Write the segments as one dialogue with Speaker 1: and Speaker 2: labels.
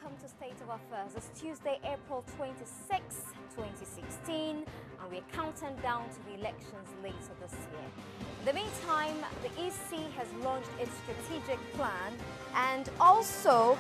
Speaker 1: welcome to State of Affairs. It's Tuesday, April 26, 2016, and we're counting down to the elections later this year. In the meantime, the EC has launched its strategic plan, and also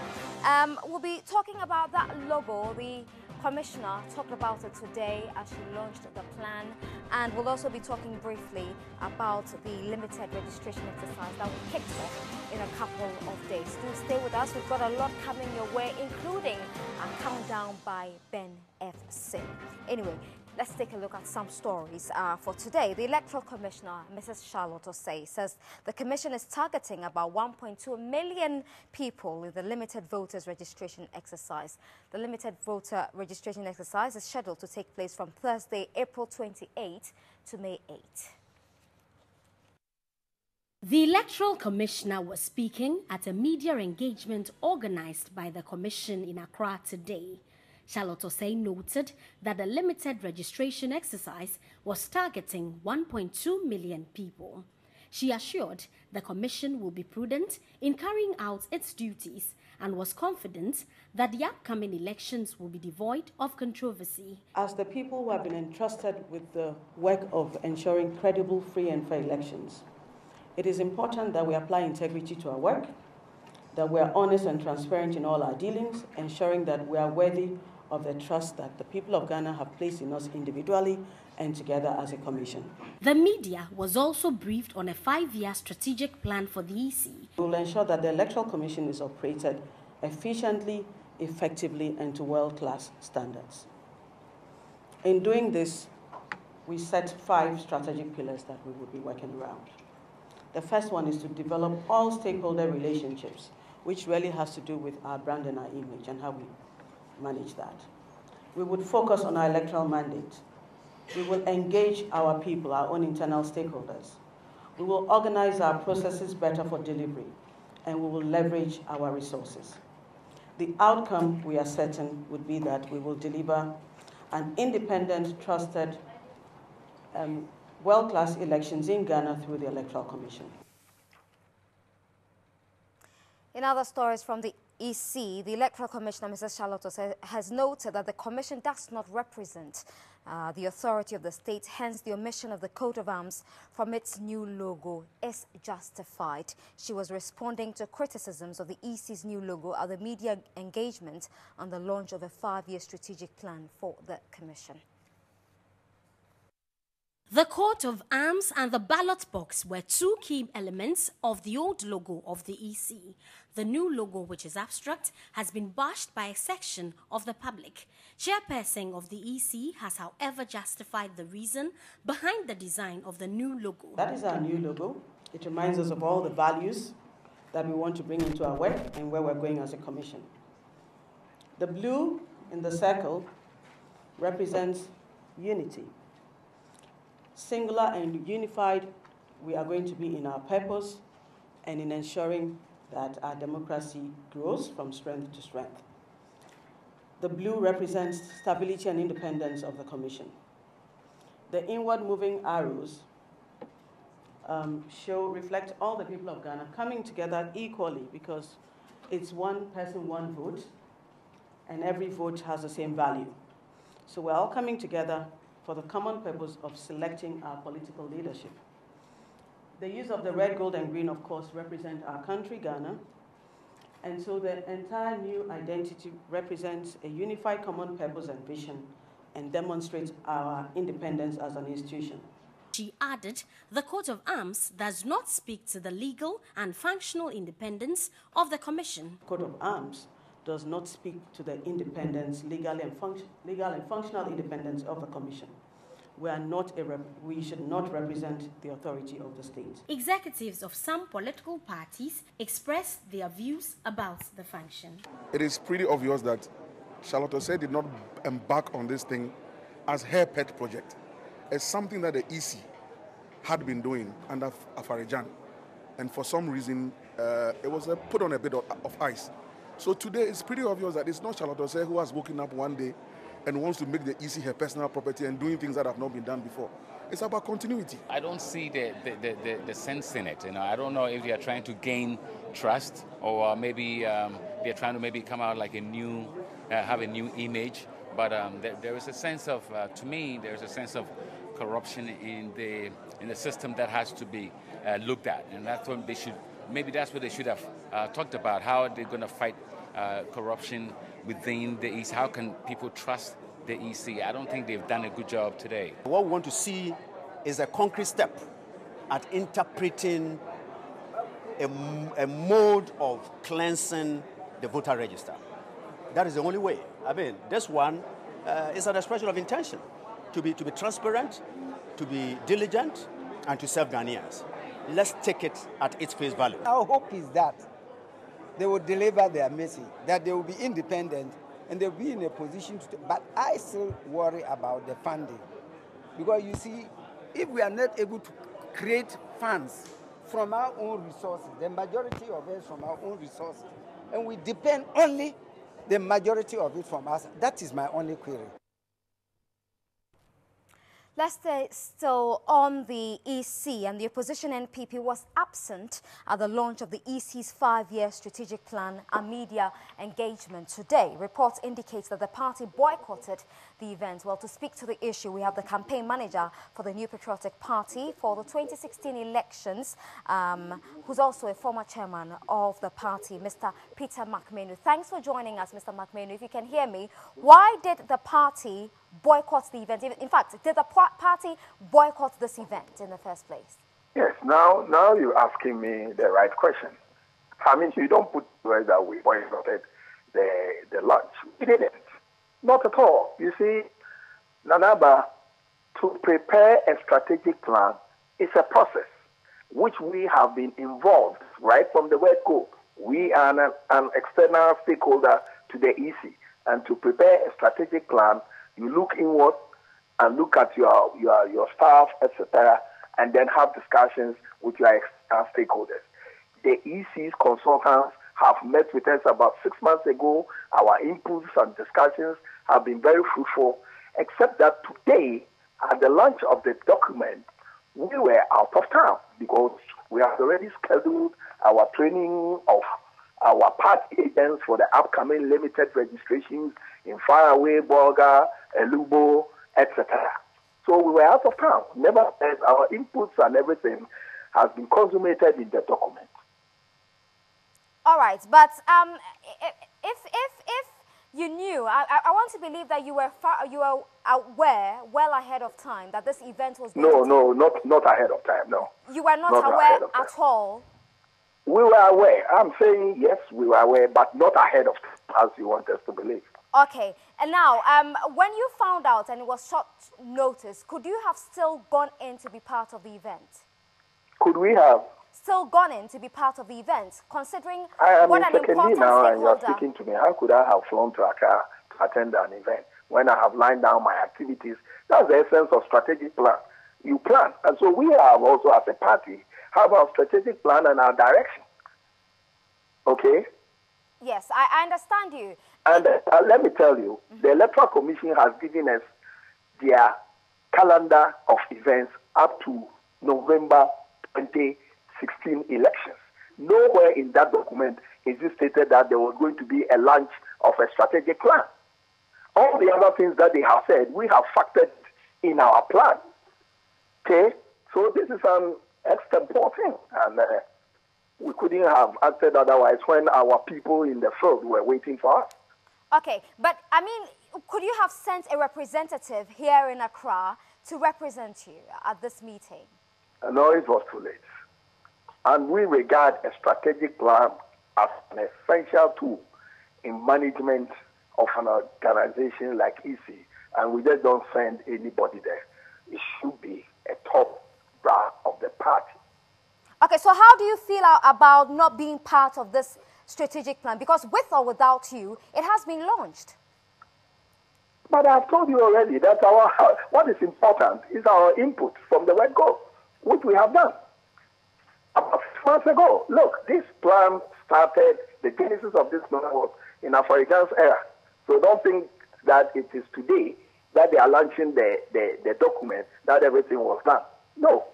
Speaker 1: we'll be talking about that logo. The Commissioner talked about it today as she launched the plan, and we'll also be talking briefly about the limited registration exercise that will kick off in a couple of days. Do stay with us. We've got a lot coming your way, including a countdown by Ben F. Sim. Anyway, let's take a look at some stories for today. The Electoral Commissioner, Mrs. Charlotte Osei, says the Commission is targeting about 1.2 million people in the limited voters registration exercise. The limited voter registration exercise is scheduled to take place from Thursday, April 28 to May 8.
Speaker 2: The Electoral Commissioner was speaking at a media engagement organized by the Commission in Accra today. Charlotte Osei noted that the limited registration exercise was targeting 1.2 million people. She assured the Commission will be prudent in carrying out its duties and was confident that the upcoming elections will be devoid of controversy.
Speaker 3: As the people who have been entrusted with the work of ensuring credible, free and fair elections, it is important that we apply integrity to our work, that we are honest and transparent in all our dealings, ensuring that we are worthy of the trust that the people of Ghana have placed in us individually and together as a commission.
Speaker 2: The media was also briefed on a 5-year strategic plan for the EC.
Speaker 3: We will ensure that the Electoral Commission is operated efficiently, effectively, and to world-class standards. In doing this, we set 5 strategic pillars that we will be working around. The first one is to develop all stakeholder relationships, which really has to do with our brand and our image and how we manage that. We would focus on our electoral mandate. We will engage our people, our own internal stakeholders. We will organize our processes better for delivery, and we will leverage our resources. The outcome we are certain would be that we will deliver an independent, trusted, world-class elections in Ghana through the Electoral Commission.
Speaker 1: In other stories from the EC, the Electoral Commissioner, Mrs. Charlotte Osei, has noted that the Commission does not represent the authority of the state, hence the omission of the coat of arms from its new logo is justified. She was responding to criticisms of the EC's new logo at the media engagement on the launch of a 5-year strategic plan for the Commission.
Speaker 2: The coat of arms and the ballot box were 2 key elements of the old logo of the EC. The new logo, which is abstract, has been bashed by a section of the public. Chairperson of the EC has, however, justified the reason behind the design of the new logo.
Speaker 3: That is our new logo. It reminds us of all the values that we want to bring into our work and where we're going as a commission. The blue in the circle represents unity. Singular and unified, we are going to be in our purpose and in ensuring that our democracy grows from strength to strength. The blue represents stability and independence of the Commission. The inward-moving arrows reflect all the people of Ghana coming together equally, because it's one person, one vote, and every vote has the same value. So we're all coming together for the common purpose of selecting our political leadership. The use of the red, gold, and green, of course, represent our country, Ghana. And so the entire new identity represents a unified common purpose and vision and demonstrates our independence as an institution.
Speaker 2: She added, the coat of arms does not speak to the legal and functional independence of the Commission.
Speaker 3: The coat of arms does not speak to the independence, legal and functional independence of the Commission. We should not represent the authority of the state.
Speaker 2: Executives of some political parties expressed their views about the function.
Speaker 4: It is pretty obvious that Charlotte Osei did not embark on this thing as her pet project. It's something that the EC had been doing under Afarijan, and for some reason it was put on a bit of ice. So today it's pretty obvious that it's not Charlotte Osei who has woken up one day and wants to make the EC her personal property and doing things that have not been done before. It's about continuity.
Speaker 5: I don't see the sense in it. I don't know if they are trying to gain trust, or maybe they're trying to maybe come out like a new, have a new image. But there is a sense of, to me, there is a sense of corruption in the system that has to be looked at, and that's what they should. Maybe that's what they should have talked about. How they're going to fight corruption within the EC. How can people trust the EC? I don't think they've done a good job today.
Speaker 6: What we want to see is a concrete step at interpreting a mode of cleansing the voter register. That is the only way. I mean, this one is an expression of intention to be transparent, to be diligent, and to serve Ghanaians. Let's take it at its face value.
Speaker 7: Our hope is that they will deliver their message, that they will be independent, and they'll be in a position to. But I still worry about the funding. Because you see, if we are not able to create funds from our own resources, the majority of it from our own resources, and we depend only the majority of it from us, that is my only query.
Speaker 1: Let's stay still on the EC, and the opposition NPP was absent at the launch of the EC's 5-year strategic plan and media engagement today. Reports indicate that the party boycotted the event. Well, to speak to the issue, we have the campaign manager for the New Patriotic Party for the 2016 elections, who's also a former chairman of the party, Mr. Peter McMenu. Thanks for joining us, Mr. McMenu. If you can hear me, why did the party boycott the event? In fact, did the party boycott this event in the first place?
Speaker 8: Yes, now you're asking me the right question. I mean, you don't put words that we boycotted the lunch. We didn't. Not at all. You see, Nanaba, to prepare a strategic plan is a process which we have been involved right from the word go. We are an external stakeholder to the EC, and to prepare a strategic plan, you look inward and look at your staff, etc., and then have discussions with your external stakeholders. The EC's consultants have met with us about 6 months ago. Our inputs and discussions have been very fruitful, except that today, at the launch of the document, we were out of town because we have already scheduled our training of our party agents for the upcoming limited registrations in Faraway, Bolga, Elubo, etc. So we were out of town. Nevertheless, our inputs and everything has been consummated in the document.
Speaker 1: All right, but if you knew, I want to believe that you were aware well ahead of time that this event was going to
Speaker 8: not ahead of time, no.
Speaker 1: You were not aware at all?
Speaker 8: We were aware. I'm saying yes, we were aware, but not ahead of time, as you want us to believe.
Speaker 1: Okay, and now, when you found out and it was short notice, could you have still gone in to be part of the event?
Speaker 8: Could we have?
Speaker 1: Still gone in to be part of the event, considering
Speaker 8: what an
Speaker 1: important
Speaker 8: now
Speaker 1: stakeholder...
Speaker 8: and you're speaking to me. How could I have flown to Accra to attend an event when I have lined down my activities? That's the essence of strategic plan. You plan. And so we have also, as a party, have our strategic plan and our direction. Okay?
Speaker 1: Yes, I understand you.
Speaker 8: And let me tell you, the Electoral Commission has given us their calendar of events up to November 2016 elections. Nowhere in that document is it stated that there was going to be a launch of a strategic plan. All the other things that they have said, we have factored in our plan. Okay? So this is an extempore thing. And we couldn't have acted otherwise when our people in the field were waiting for us.
Speaker 1: Okay, but I mean, could you have sent a representative here in Accra to represent you at this meeting?
Speaker 8: No, it was too late. And we regard a strategic plan as an essential tool in management of an organization like EC, and we just don't send anybody there. It should be a top brass of the party.
Speaker 1: Okay, so how do you feel about not being part of this strategic plan? Because with or without you, it has been launched.
Speaker 8: But I've told you already that what is important is our input from the word go, which we have done. About 6 months ago, look, this plan started, the genesis of this plan was in Afarijan's era. So don't think that it is today that they are launching the document that everything was done. No.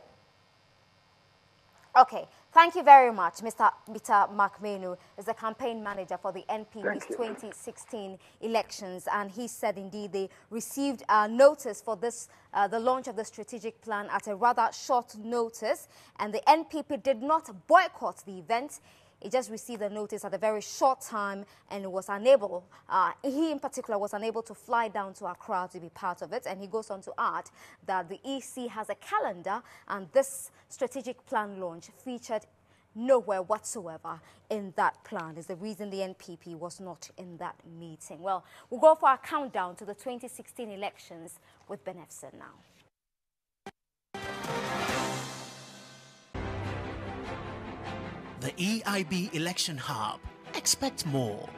Speaker 1: Okay. Thank you very much. Mr. McMenu is the campaign manager for the NPP's 2016 elections, and he said indeed they received a notice for this, the launch of the strategic plan at a rather short notice, and the NPP did not boycott the event. He just received a notice at a very short time and was unable, he in particular was unable to fly down to Accra to be part of it. And he goes on to add that the EC has a calendar and this strategic plan launch featured nowhere whatsoever in that plan is the reason the NPP was not in that meeting. Well, we'll go for our countdown to the 2016 elections with Benefson now.
Speaker 9: The EIB Election Hub. Expect more.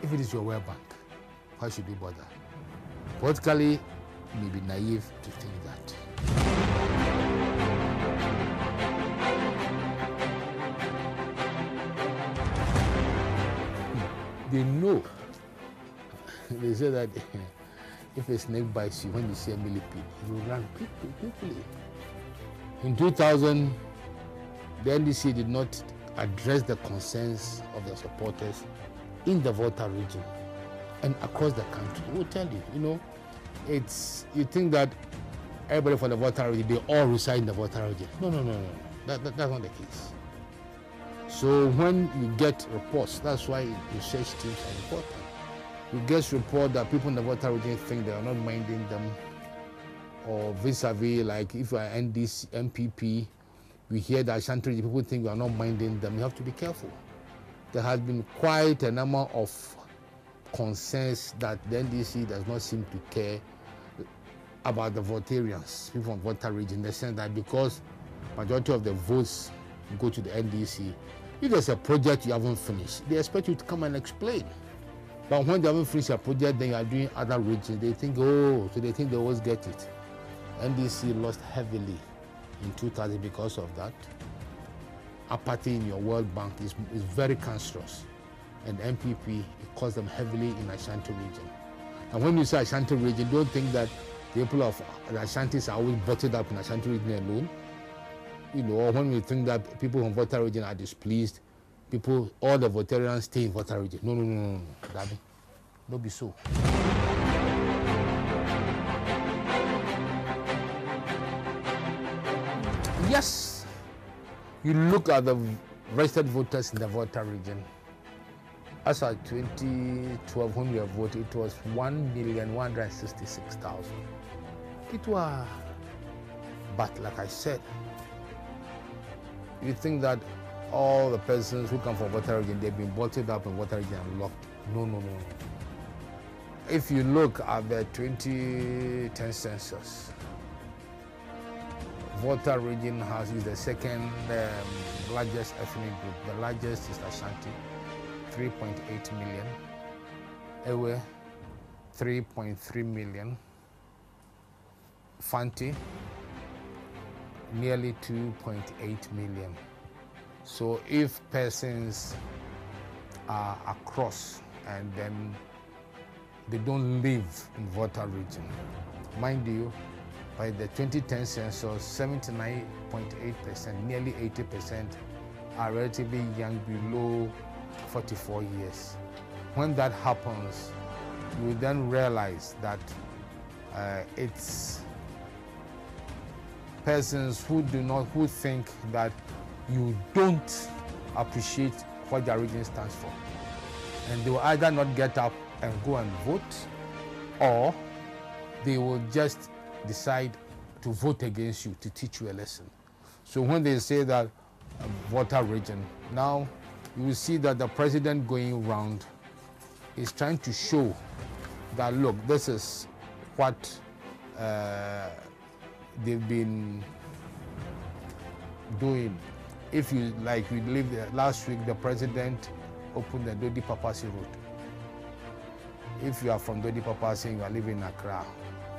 Speaker 10: If it is your World Bank, why should you bother? Politically, it may be naive to think that. They know. They say that if a snake bites you, when you see a millipede, you will run quickly. In 2000, the NDC did not address the concerns of their supporters in the Volta region and across the country. I will tell you, you think that everybody from the Volta region, they all reside in the Volta region. No. That's not the case. So when you get reports, that's why research teams are important. You get report that people in the Volta region think they are not minding them, or vis-a-vis, like if you are NDC, MPP, we hear that Ashanti region, people think you are not minding them. You have to be careful. There has been quite a number of concerns that the NDC does not seem to care about the Voltarians, people from Volta region, in the sense that because majority of the votes go to the NDC, if there's a project you haven't finished, they expect you to come and explain. But when they haven't finished a project, then you are doing other regions, they think, so they think they always get it. NDC lost heavily in 2000 because of that. Apathy in your World Bank is very cancerous. And MPP, it cost them heavily in Ashanti region. And when you say Ashanti region, don't think that the people of the Ashantis are always bottled up in Ashanti region alone. Or when we think that people from Volta region are displeased, all the Voltarians stay in Volta region. No, Daddy. Don't be so. Yes, you look at the registered voters in the Volta region. As of 2012, when we voted, it was 1,166,000. But like I said, you think that all the persons who come from Volta region, they've been bottled up in Volta region and locked. No. If you look at the 2010 census, Volta region is the second largest ethnic group. The largest is Ashanti, 3.8 million. Ewe, 3.3 million. Fanti, nearly 2.8 million. So if persons are across and then they don't live in Volta region, mind you, by the 2010 census, 79.8%, nearly 80% are relatively young, below 44 years. When that happens, you then realize that it's persons who think that you don't appreciate what their region stands for. And they will either not get up and go and vote, or they will just decide to vote against you to teach you a lesson. So when they say that Volta region, now you will see that the president going around is trying to show that, look, this is what they've been doing. If you like, we believe that last week the president opened the Dodi Papasi road. If you are from Dodi Papasi and you are living in Accra,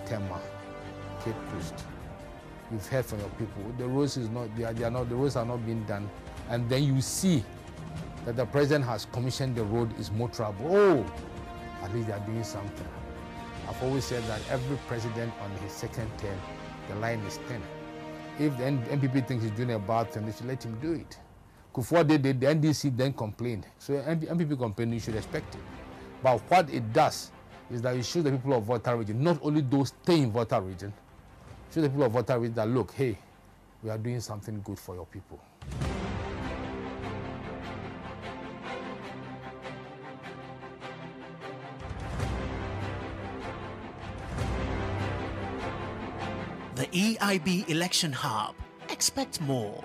Speaker 10: Tema, Cape Coast. You've heard from your people. The roads is not, they are not, the roads are not being done. And then you see that the president has commissioned the road is motorable. Oh, at least they are doing something. I've always said that every president on his second term, the line is thin. If the NPP thinks he's doing a bad thing, they should let him do it. Before they did, the NDC then complained. So NPP complained, you should expect it. But what it does is that it shows the people of Volta region, not only those staying in Volta region, show the people of Volta region that, look, hey, we are doing something good for your people.
Speaker 9: The EIB Election Hub. Expect more.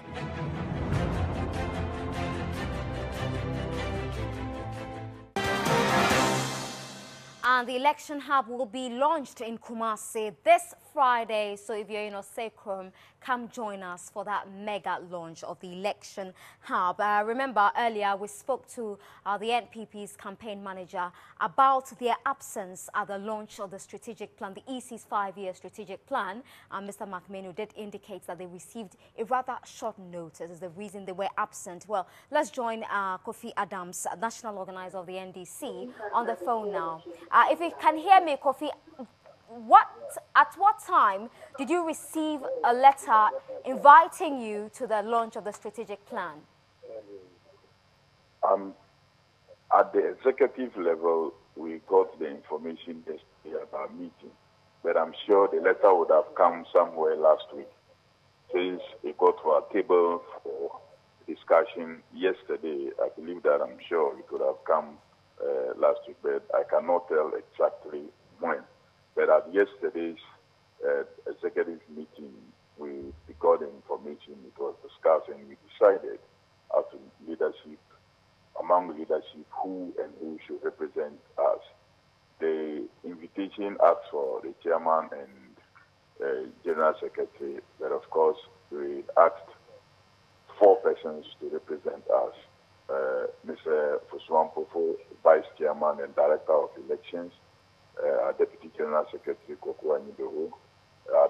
Speaker 1: And the election hub will be launched in Kumasi this Friday. So if you're in Osekrom, come join us for that mega launch of the election hub. Remember, earlier we spoke to the NPP's campaign manager about their absence at the launch of the strategic plan, the EC's 5-year strategic plan. Mr. McMenu did indicate that they received a rather short notice as the reason they were absent. Well, let's join Kofi Adams, national organizer of the NDC, on the phone now. If you can hear me, Kofi, at what time did you receive a letter inviting you to the launch of the strategic plan?
Speaker 11: At the executive level, we got the information yesterday about meeting, but I'm sure the letter would have come somewhere last week. Since it got to our table for discussion yesterday, I believe that I'm sure it could have come last week, but I cannot tell exactly when. But at yesterday's executive meeting, we got the information, it was discussed, and we decided as leadership, among leadership, who should represent us. The invitation asked for the chairman and general secretary, but of course, we asked 4 persons to represent us. Mr. Fosuan Pofo, Vice Chairman and Director of Elections, Deputy General Secretary Koko Anyibeho,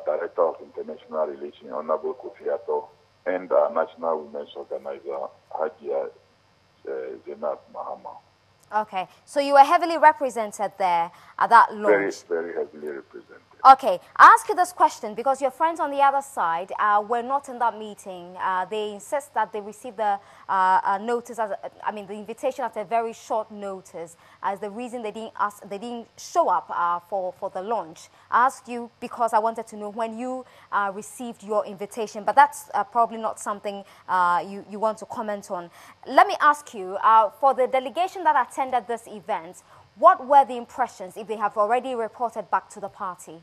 Speaker 11: Director of International Relations, Honorable Kofi Ato, and National Women's Organizer, Hajia Zainab Mahama.
Speaker 1: Okay, so you were heavily represented there at that launch.
Speaker 11: Very, very heavily represented.
Speaker 1: Okay, I ask you this question because your friends on the other side were not in that meeting. They insist that they received the notice, the invitation at a very short notice, as the reason they didn't show up for the launch. I asked you because I wanted to know when you received your invitation, but that's probably not something you want to comment on. Let me ask you, for the delegation that attended this event, what were the impressions if they have already reported back to the party?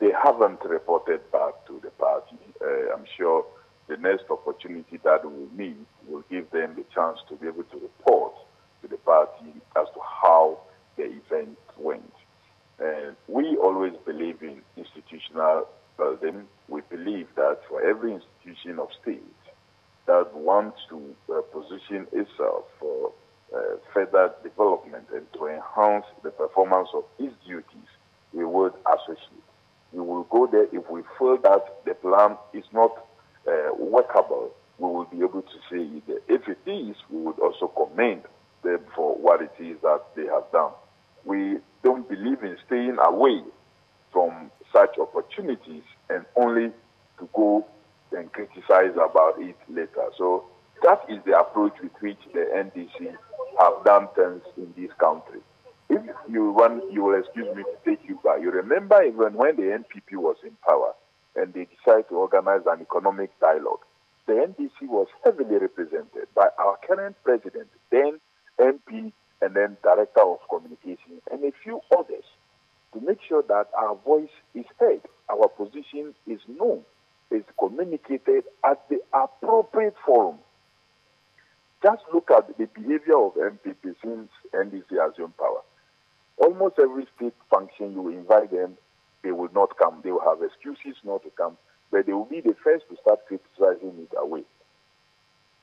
Speaker 11: They haven't reported back to the party. I'm sure the next opportunity that we'll meet will give them the chance to be able to report to the party as to how the event went. We always believe in institutional building. We believe that for every institution of state that wants to position itself for further development and to enhance the performance of its duties, we would associate. We will go there if we feel that the plan is not workable. We will be able to say it. If it is, we would also commend them for what it is that they have done. We don't believe in staying away from such opportunities and only to go and criticize about it later. So that is the approach with which the NDC have done things in this country. If you will excuse me to take you back. You remember even when the NPP was in power and they decided to organize an economic dialogue, the NDC was heavily represented by our current president, then MP, and then Director of Communication, and a few others, to make sure that our voice is heard, our position is known, is communicated at the appropriate forum. Just look at the behavior of MPP since NDC assumed power. Almost every state function you invite them, they will not come. They will have excuses not to come, but they will be the first to start criticizing it away.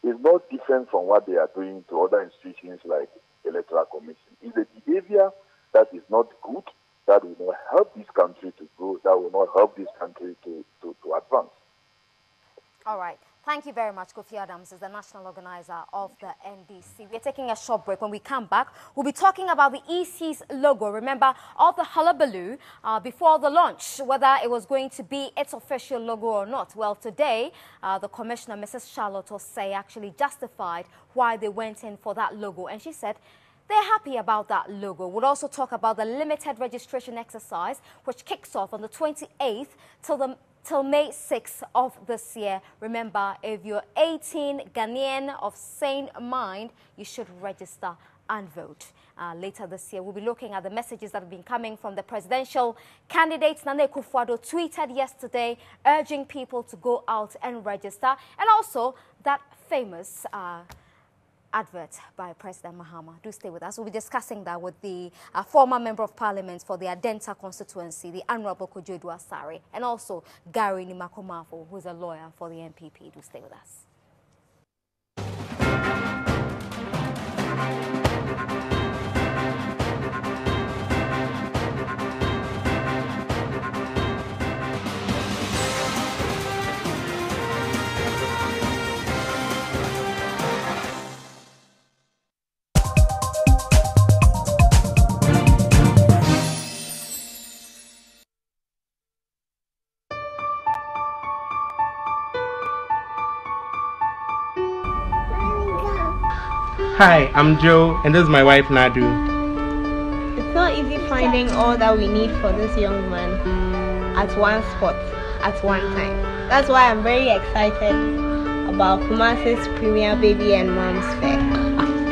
Speaker 11: It's not different from what they are doing to other institutions like Electoral Commission. It's a behavior that is not good, that will not
Speaker 1: you very much. Kofi Adams is the national organizer of the NDC. We're taking a short break. When we come back, we'll be talking about the EC's logo. Remember, all the hullabaloo before the launch, whether it was going to be its official logo or not. Well, today, the commissioner, Mrs. Charlotte Osei, actually justified why they went in for that logo. And she said they're happy about that logo. We'll also talk about the limited registration exercise, which kicks off on the 28th till May 6th of this year. Remember, if you're 18, Ghanaian of sane mind, you should register and vote. Later this year, we'll be looking at the messages that have been coming from the presidential candidates. Nana Akufo-Addo tweeted yesterday urging people to go out and register, and also that famous advert by President Mahama. Do stay with us. We'll be discussing that with the former Member of Parliament for the Adenta constituency, the Honorable Kojo Asare, and also Gary Nimakomafo, who is a lawyer for the NPP. Do stay with us.
Speaker 12: Hi, I'm Joe, and this is my wife, Nadu.
Speaker 13: It's not easy finding all that we need for this young man at one spot, at one time. That's why I'm very excited about Kumasi's Premier Baby and Moms Fair.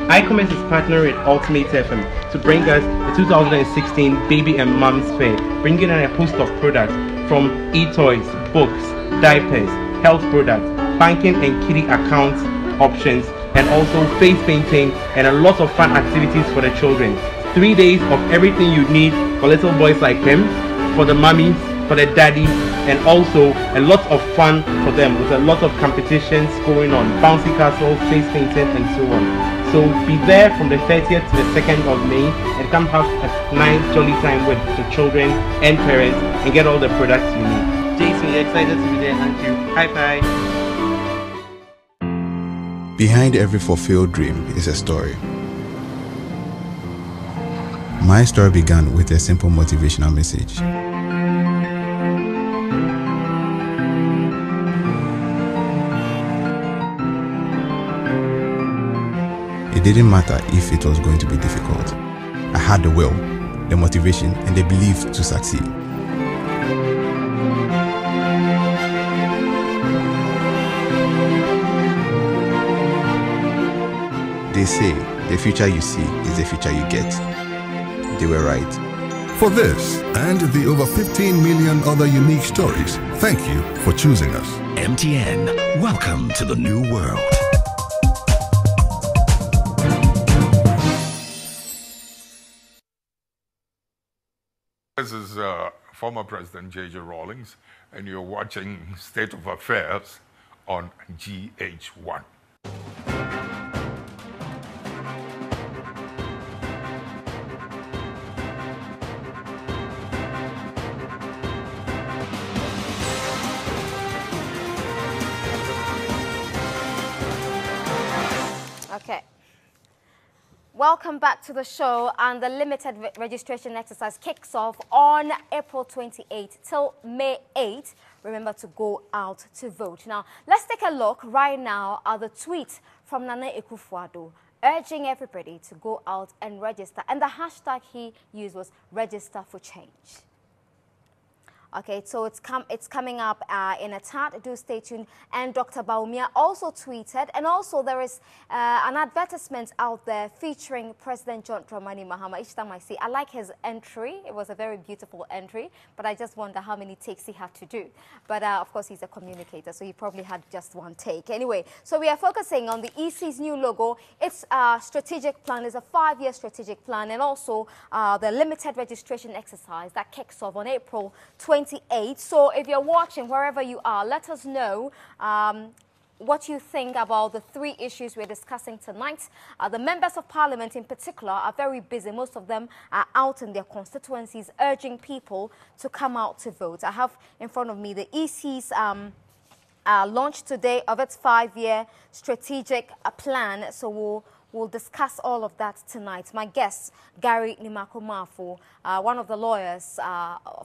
Speaker 12: iCommerce is partnering with Ultimate FM to bring us the 2016 Baby and Moms Fair, bringing in a host of products from e-toys, books, diapers, health products, banking and kiddie account options, and also face painting and a lot of fun activities for the children. 3 days of everything you need for little boys like him, for the mummies, for the daddies, and also a lot of fun for them with a lot of competitions going on, bouncy castles, face painting, and so on. So be there from the 30th to the 2nd of May and come have a nice jolly time with the children and parents and get all the products you need. Jason, you're excited to be there, aren't you? High five.
Speaker 14: Behind every fulfilled dream is a story. My story began with a simple motivational message. It didn't matter if it was going to be difficult. I had the will, the motivation, and the belief to succeed. They say the future you see is the future you get. They were right.
Speaker 15: For this and the over 15 million other unique stories, thank you for choosing us.
Speaker 16: MTN, welcome to the new world.
Speaker 17: This is former President J.J. Rawlings, and you're watching State of Affairs on GH1.
Speaker 1: Okay. Welcome back to the show, and the limited registration exercise kicks off on April 28th till May 8th. Remember to go out to vote. Now, let's take a look right now at the tweet from Nana Akufo-Addo urging everybody to go out and register. And the hashtag he used was register for change. Okay, so it's coming up in a tad. Do stay tuned. And Dr. Bawumia also tweeted, and also there is an advertisement out there featuring President John Dramani Mahama. Each time I see, I like his entry. It was a very beautiful entry, but I just wonder how many takes he had to do. But of course, he's a communicator, so he probably had just one take. Anyway, so we are focusing on the EC's new logo. Its strategic plan is a 5-year strategic plan, and also the limited registration exercise that kicks off on April 28. So if you're watching wherever you are, let us know what you think about the 3 issues we're discussing tonight. The members of parliament in particular are very busy. Most of them are out in their constituencies urging people to come out to vote. I have in front of me the EC's launch today of its 5-year strategic plan. So we'll discuss all of that tonight. My guest, Gary Nimako-Marfo, one of the lawyers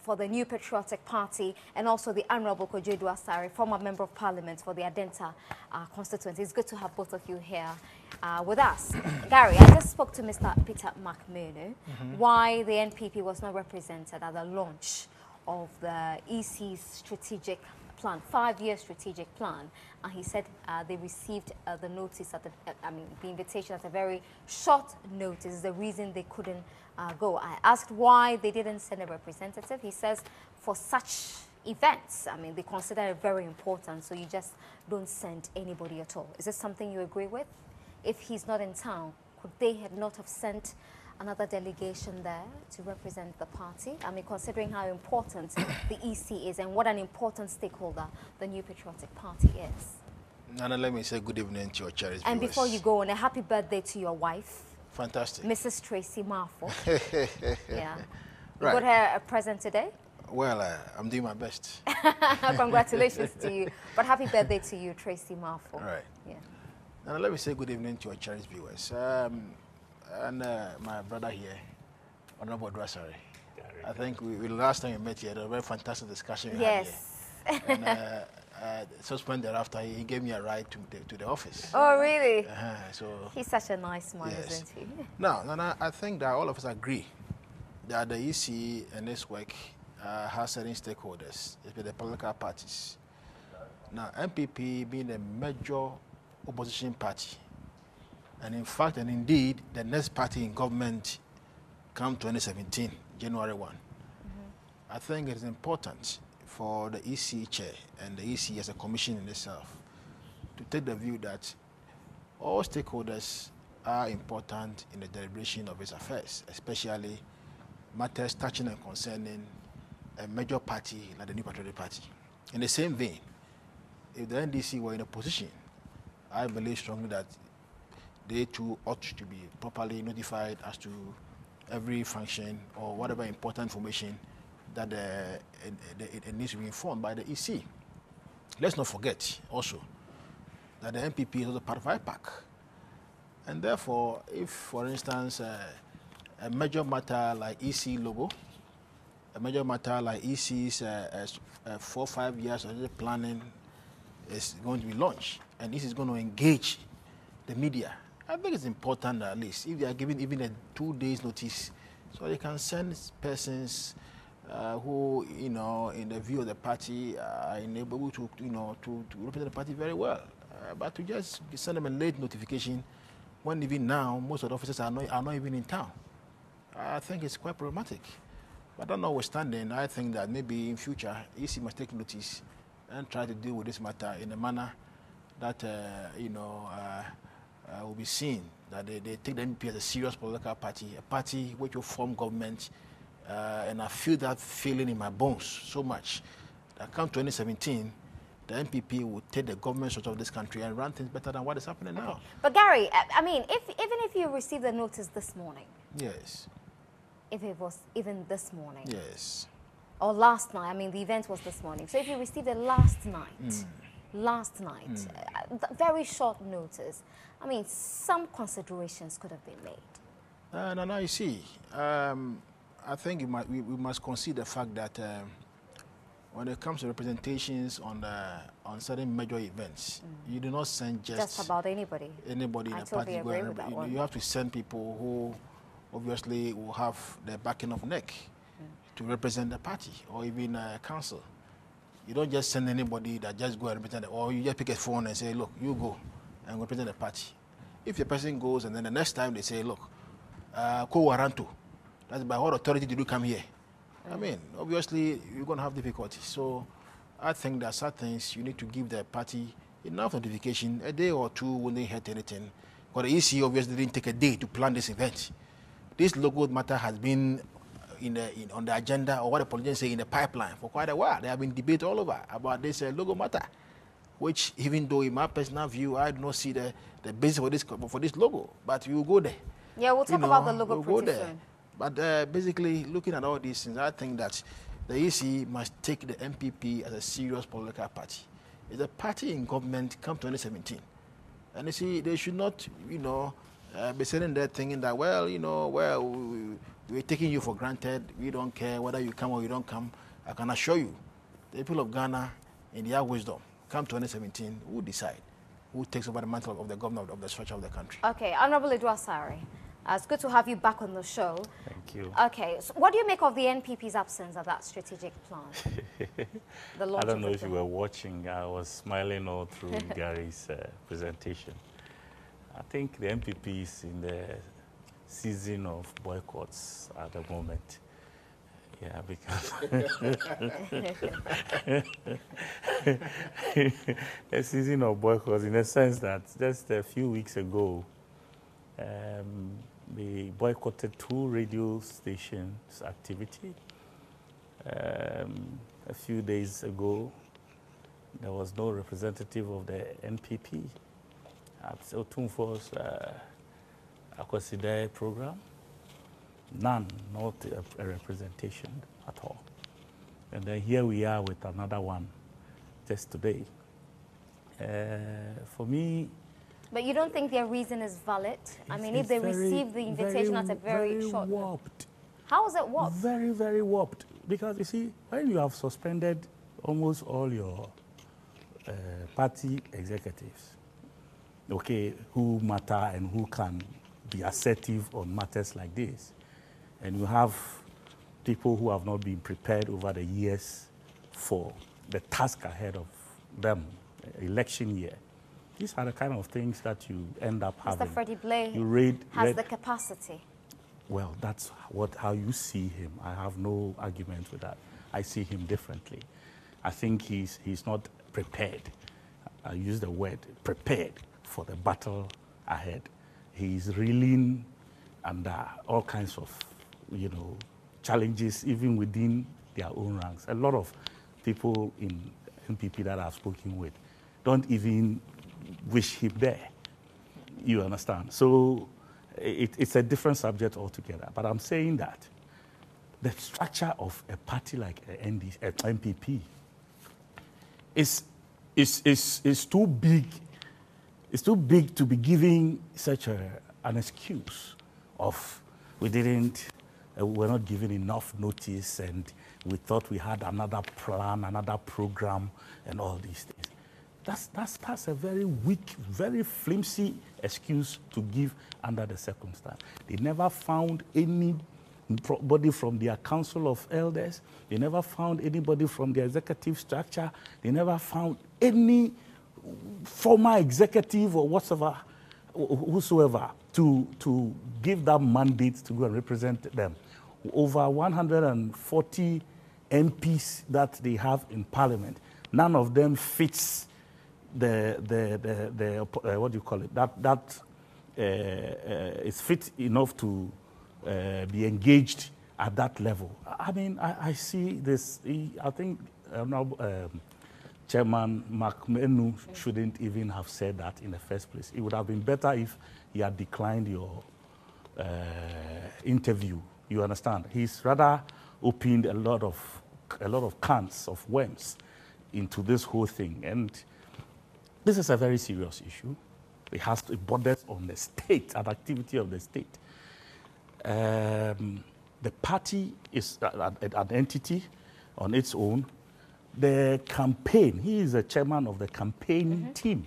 Speaker 1: for the New Patriotic Party, and also the Honorable Kojedu Asare, former Member of Parliament for the Adenta constituency. It's good to have both of you here with us. Gary, I just spoke to Mr. Peter McMurdo why the NPP was not represented at the launch of the EC's strategic plan, 5-year strategic plan, and he said they received the notice at the invitation at a very short notice. The reason they couldn't go. I asked why they didn't send a representative. He says for such events, they consider it very important, so you just don't send anybody at all. Is this something you agree with? If he's not in town, could they not have sent another delegation there to represent the party? Considering how important the EC is and what an important stakeholder the New Patriotic Party is.
Speaker 18: Nana, let me say good evening to your cherished
Speaker 1: And
Speaker 18: viewers.
Speaker 1: before you go on, a happy birthday to your wife.
Speaker 18: Fantastic.
Speaker 1: Mrs. Tracy Marfo. Yeah. You
Speaker 18: Right.
Speaker 1: got her a present today?
Speaker 18: Well, I'm doing my best.
Speaker 1: Congratulations to you. But happy birthday to you, Tracy Marfo.
Speaker 18: Right.
Speaker 1: Yeah.
Speaker 18: Now, let me say good evening to your cherished viewers. And my brother here, Honorable Asare. I think the last time we met here, had a very fantastic discussion we had here. And subsequently thereafter, he gave me a ride to the office.
Speaker 1: Oh, really?
Speaker 18: So
Speaker 1: he's such a nice man,
Speaker 18: yes.
Speaker 1: isn't he?
Speaker 18: Now, I think that all of us agree that the EC and this work has certain stakeholders, especially the political parties. Now, MPP being a major opposition party, and in fact and indeed, the next party in government come 2017, January 1. I think it is important for the EC chair and the EC as a commission in itself to take the view that all stakeholders are important in the deliberation of its affairs, especially matters touching and concerning a major party like the New Patriotic Party. In the same vein, if the NDC were in a position, I believe strongly that they too ought to be properly notified as to every function or whatever important information that it needs to be informed by the EC. Let's not forget also that the MPP is also part of IPAC. And therefore, if, for instance, a major matter like EC logo, a major matter like EC's 4 or 5 years of planning is going to be launched, and this is going to engage the media, I think it's important that at least if they are given even a 2 days notice, so they can send persons who, in the view of the party, are able to represent the party very well. But to just send them a late notification, when even now most of the officers are not even in town, I think it's quite problematic. But that notwithstanding, I think that maybe in future, EC must take notice and try to deal with this matter in a manner that will be seen that they take the NPP as a serious political party, a party which will form government, and I feel that feeling in my bones so much that come 2017, the NPP will take the government sort of this country and run things better than what is happening now.
Speaker 1: But Gary, even if you received the notice this morning,
Speaker 18: yes,
Speaker 1: if it was even this morning,
Speaker 18: yes,
Speaker 1: or last night, the event was this morning. So if you received it last night, very short notice, some considerations could have been made.
Speaker 18: No, you see, I think we must consider the fact that when it comes to representations on certain major events, you do not send just
Speaker 1: about anybody.
Speaker 18: Anybody in the party. You have to send people who obviously will have the backing of neck to represent the party or even council. You don't just send anybody that just go and represent it, or you just pick a phone and say, look, you go and represent the party. If the person goes and then the next time they say, look, co-waranto, that's by what authority did you come here? Obviously, you're going to have difficulties. So I think that certain things you need to give the party enough notification, a day or two when they hurt anything. But the EC obviously didn't take a day to plan this event. This logo matter has been on the agenda, or what the politicians say, in the pipeline for quite a while. There have been debate all over about this logo matter, which even though in my personal view, I do not see the basis for this logo, but you will go there.
Speaker 1: Yeah, we'll talk about the logo pretty soon.
Speaker 18: But basically, looking at all these things, I think that the EC must take the MPP as a serious political party. is a party in government come 2017. And you see, they should not, be sitting there thinking that, well, we're taking you for granted. We don't care whether you come or you don't come. I can assure you, the people of Ghana, in their wisdom, come 2017, who decide who takes over the mantle of the government of the structure of the country. Okay,
Speaker 1: Honorable Edwasari, it's good to have you back on the show.
Speaker 19: Thank you.
Speaker 1: Okay, so what do you make of the NPP's absence of that strategic plan?
Speaker 19: I don't know if you were watching. I was smiling all through Gary's presentation. I think the NPP is in the season of boycotts at the moment. Yeah, because a season of boycotts in the sense that just a few weeks ago, they boycotted 2 radio stations' activity. A few days ago, there was no representative of the NPP at Otumfo's Akwesida program. None, not a representation at all. And then here we are with another one just today. For me...
Speaker 1: But you don't think their reason is valid? I mean, if they received the invitation at a very short...
Speaker 19: warped.
Speaker 1: How is it warped?
Speaker 19: Very, very warped. Because, you see, when you have suspended almost all your party executives, okay, who matter and who can be assertive on matters like this, and you have people who have not been prepared over the years for the task ahead of them, election year. These are the kind of things that you end up having.
Speaker 1: Mr. Freddie Blay has the capacity.
Speaker 19: Well, that's how you see him. I have no argument with that. I see him differently. I think he's not prepared. I use the word prepared for the battle ahead. He's reeling under all kinds of challenges even within their own ranks. A lot of people in NPP that I've spoken with don't even wish him there. You understand? So it's a different subject altogether. But I'm saying that the structure of a party like NPP is too big. It's too big to be giving such an excuse of we're not given enough notice, and we thought we had another plan, another program, and all these things. That's a very weak, very flimsy excuse to give under the circumstance. They never found anybody from their council of elders. They never found anybody from the executive structure. They never found any former executive or whosoever to give that mandate to go and represent them. Over 140 MPs that they have in Parliament, none of them fits the what do you call it? That is fit enough to be engaged at that level. I mean, I see this. I think Chairman McMenu shouldn't even have said that in the first place. It would have been better if he had declined your interview. You understand? He's rather opened a lot of cans of worms into this whole thing, and this is a very serious issue. It borders on the state, an activity of the state. The party is an entity on its own. The campaign, he is the chairman of the campaign team.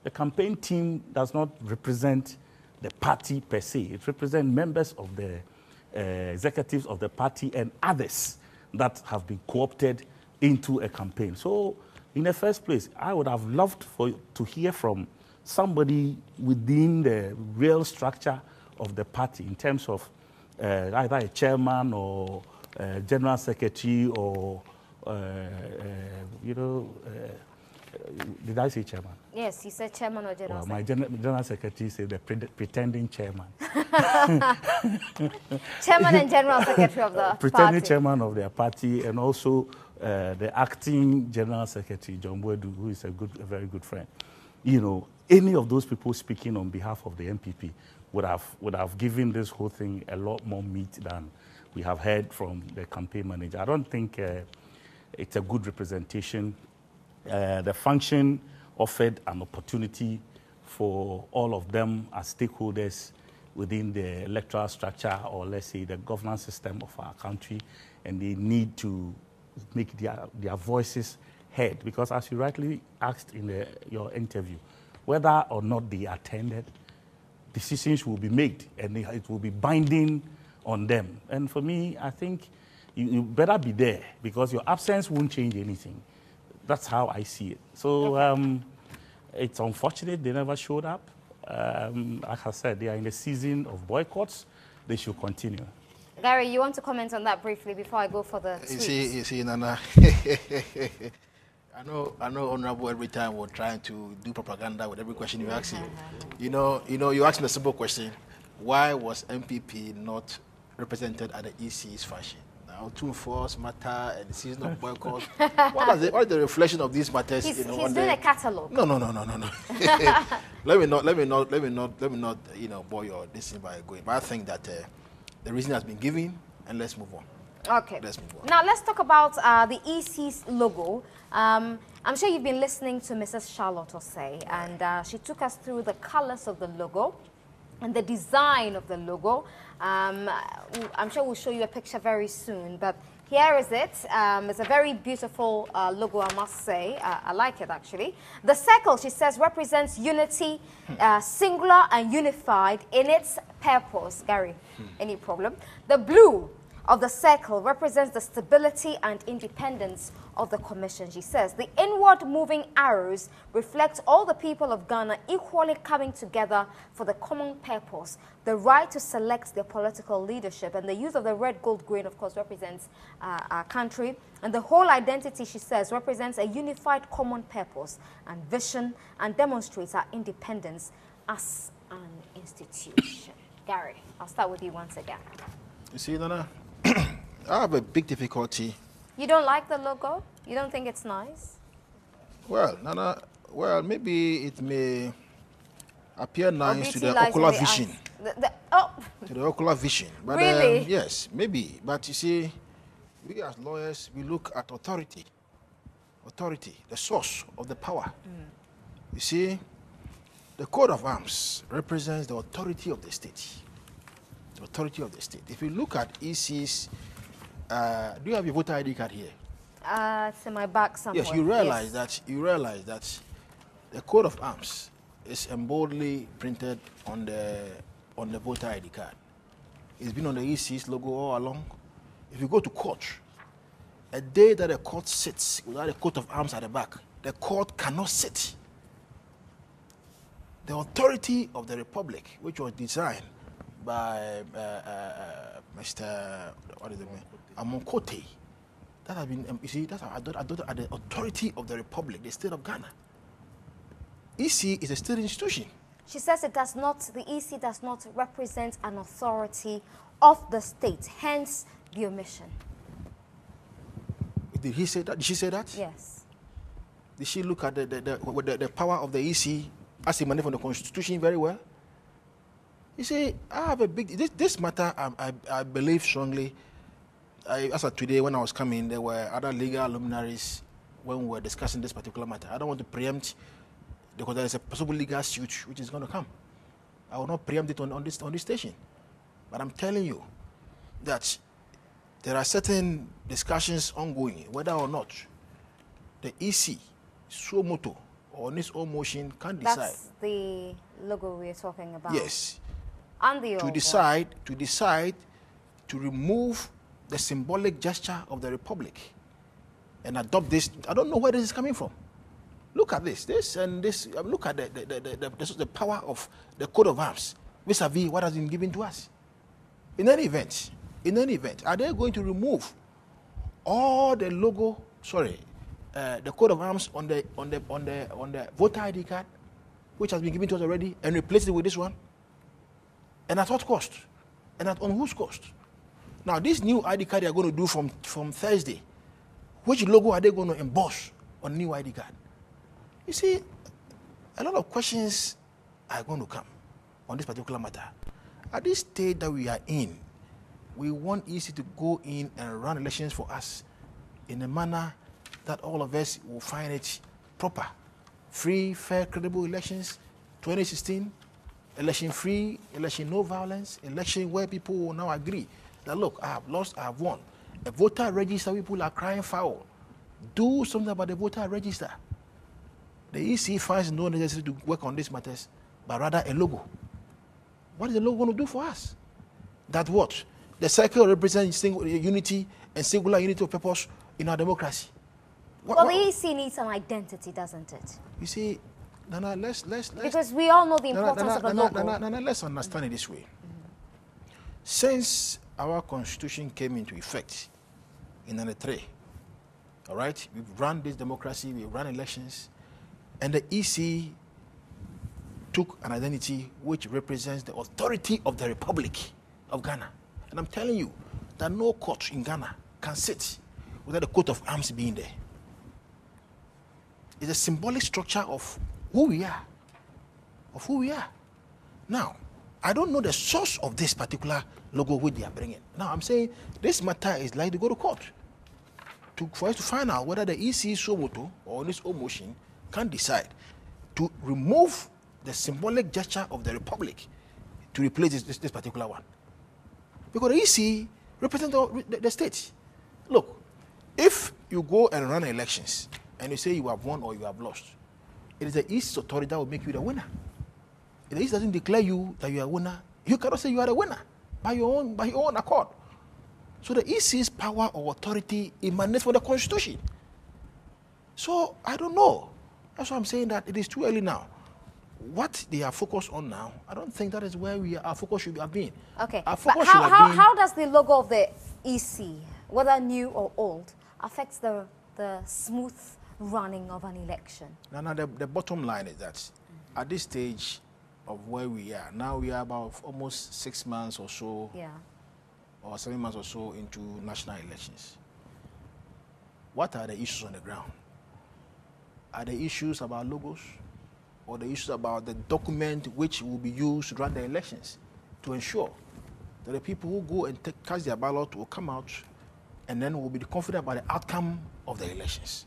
Speaker 19: The campaign team does not represent the party per se. It represents members of the executives of the party and others that have been co-opted into a campaign. So, in the first place, I would have loved to hear from somebody within the real structure of the party in terms of either a chairman or a general secretary or, did I say chairman?
Speaker 1: Yes, you said chairman or general
Speaker 19: secretary. My general secretary said the pretending chairman.
Speaker 1: Chairman and general secretary of the
Speaker 19: pretending
Speaker 1: party.
Speaker 19: Chairman of their party, and also the acting general secretary, John Boedu, who is a very good friend. Any of those people speaking on behalf of the NPP would have given this whole thing a lot more meat than we have heard from the campaign manager. I don't think it's a good representation The function offered an opportunity for all of them as stakeholders within the electoral structure, or let's say the governance system of our country, and they need to make their voices heard. Because as you rightly asked in your interview, whether or not they attended, decisions will be made and it will be binding on them. And for me, I think you better be there, because your absence won't change anything. That's how I see it. So it's unfortunate they never showed up. Like I said, they are in a season of boycotts. They should continue.
Speaker 1: Gary, you want to comment on that briefly before I go for the tweets?
Speaker 18: You see, Nana. I know, Honorable every time we're trying to do propaganda with every question you ask him. You know, you asked me a simple question: why was MPP not represented at the EC's function? Now, 2-4 matter and the season of boycott. What is the reflection of these matters?
Speaker 1: He's doing a catalogue.
Speaker 18: No. Let me not, bore your this by going. But I think that the reason has been given, and let's move on.
Speaker 1: Okay.
Speaker 18: Let's move on.
Speaker 1: Now let's talk about the EC's logo. I'm sure you've been listening to Mrs. Charlotte Osei, and she took us through the colors of the logo and the design of the logo. I'm sure we'll show you a picture very soon, but here is it. It's a very beautiful logo, I must say. I like it, actually. The circle, she says, represents unity, singular and unified in its purpose. Gary, any problem? The blue of the circle represents the stability and independence of the commission, she says. The inward moving arrows reflect all the people of Ghana equally coming together for the common purpose, the right to select their political leadership. And the use of the red, gold, green, of course, represents our country. And the whole identity, she says, represents a unified common purpose and vision, and demonstrates our independence as an institution. Gary, I'll start with you once again.
Speaker 18: You see, Nana, I have a big difficulty.
Speaker 1: You don't like the logo? You don't think it's nice?
Speaker 18: Well, Nana, maybe it may appear nice to the ocular vision. To the ocular vision. But,
Speaker 1: really?
Speaker 18: Yes, maybe. But you see, we as lawyers, we look at authority. Authority, the source of the power. You see, the coat of arms represents the authority of the state. The authority of the state. If you look at EC's, do you have your voter ID card here?
Speaker 1: It's in my back somewhere.
Speaker 18: Yes, you realize that the coat of arms is boldly printed on the voter ID card. It's been on the EC's logo all along. If you go to court, a day that a court sits without a coat of arms at the back, the court cannot sit. The authority of the Republic, which was designed by Mr. Amonkote, that has been, you see, that's the authority of the Republic, the state of Ghana. EC is a state institution.
Speaker 1: She says the EC does not represent an authority of the state, hence the omission.
Speaker 18: Did he say that? Did she say that?
Speaker 1: Yes.
Speaker 18: Did she look at the power of the EC as emanated from the Constitution very well? You see, I have a big... This matter, I believe strongly. As of today, when I was coming, there were other legal luminaries when we were discussing this particular matter. I don't want to preempt, because there is a possible legal suit which is going to come. I will not preempt it on this station. But I'm telling you that there are certain discussions ongoing, whether or not the EC, suo motu, or on its own motion, can decide.
Speaker 1: That's the logo we're talking about.
Speaker 18: Yes.
Speaker 1: And the
Speaker 18: to decide to remove the symbolic gesture of the Republic and adopt this. I don't know where this is coming from. Look at this. Look at the power of the coat of arms vis-a-vis what has been given to us. In any event, are they going to remove all the logo? The coat of arms on the voter ID card, which has been given to us already, and replace it with this one? And at what cost? And on whose cost? Now, this new ID card they are going to do from Thursday, which logo are they going to emboss on new ID card? You see, a lot of questions are going to come on this particular matter. At this stage that we are in, we want EC to go in and run elections for us in a manner that all of us will find it proper, free, fair, credible elections. 2016, election free, election no violence, election where people will now agree that, look, I have lost, I have won. A voter register, people are crying foul. Do something about the voter register. The EC finds no necessity to work on these matters, but rather a logo. What is the logo going to do for us? That what? The circle represents unity and singular unity of purpose in our democracy.
Speaker 1: Well, the EC needs an identity, doesn't it?
Speaker 18: You see, Nana, let's
Speaker 1: because we all know the importance of a logo.
Speaker 18: Nana, let's understand it this way. Since our constitution came into effect in 93, all right, we've run this democracy, we've run elections, and the EC took an identity which represents the authority of the Republic of Ghana. And I'm telling you that no court in Ghana can sit without the coat of arms being there. It's a symbolic structure of who we are. Of who we are. Now, I don't know the source of this particular logo which they are bringing. Now, I'm saying this matter is like to go to court for us to find out whether the EC Somoto or this own motion can decide to remove the symbolic gesture of the Republic to replace this particular one. Because the EC represents the state. Look, if you go and run elections and you say you have won or you have lost, it is the EC's authority that will make you the winner. If the EC doesn't declare you that you are a winner, you cannot say you are a winner by your own accord. So the EC's power or authority emanates from the Constitution. So I don't know. That's why I'm saying that it is too early now. What they are focused on now, I don't think that is where our focus should have been.
Speaker 1: Okay,
Speaker 18: our
Speaker 1: but how does the logo of the EC, whether new or old, affects the smooth running of an election?
Speaker 18: Now the bottom line is that at this stage of where we are, now we are about almost 6 months or so, or 7 months or so into national elections. What are the issues on the ground? Are the issues about logos? Or the issues about the document which will be used to run the elections to ensure that the people who go and cast their ballot will come out and then will be confident about the outcome of the elections.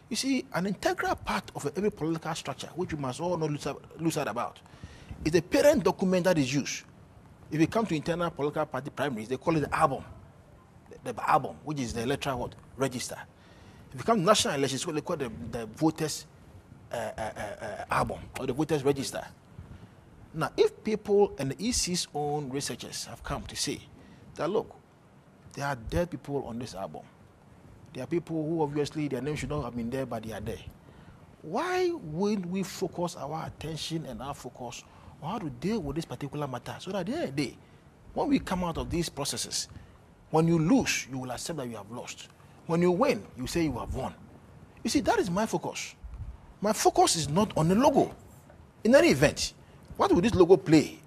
Speaker 18: You see, an integral part of every political structure, which we must all not lose sight about, is the parent document that is used. If you come to internal political party primaries, they call it the album. The album, which is the electoral register. If you come to national elections, they call it the voters' album or the voters register. Now, if people and the EC's own researchers have come to say that, look, there are dead people on this album. There are people who obviously their names should not have been there, but they are there. Why wouldn't we focus our attention and our focus on how to deal with this particular matter so that at the end of the day, when we come out of these processes, when you lose, you will accept that you have lost. When you win, you say you have won. You see, that is my focus. My focus is not on the logo. In any event, what will this logo play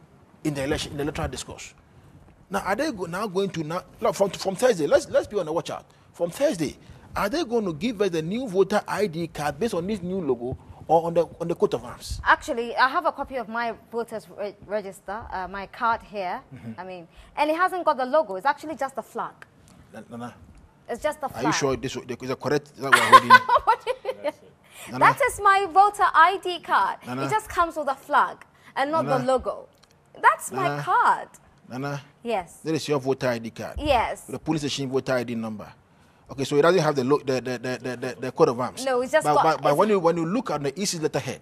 Speaker 18: in the election, in the electoral discourse? Now, are they now going to now from Thursday? Let's be on the watch out. From Thursday, are they going to give us the new voter ID card based on this new logo or on the coat of arms?
Speaker 1: Actually, I have a copy of my voters register, my card here. I mean, and it hasn't got the logo. It's actually just the flag.
Speaker 18: Nana,
Speaker 1: it's just the flag.
Speaker 18: Are you sure this is a correct? That we're holding?
Speaker 1: That is my voter ID card. Nana. It just comes with a flag and not the logo. That's my card.
Speaker 18: Nana?
Speaker 1: Yes.
Speaker 18: That is your voter ID card?
Speaker 1: Yes.
Speaker 18: The police station voter ID number. Okay, so it doesn't have the coat of arms.
Speaker 1: No, it's just
Speaker 18: but when you look at the EC's letterhead,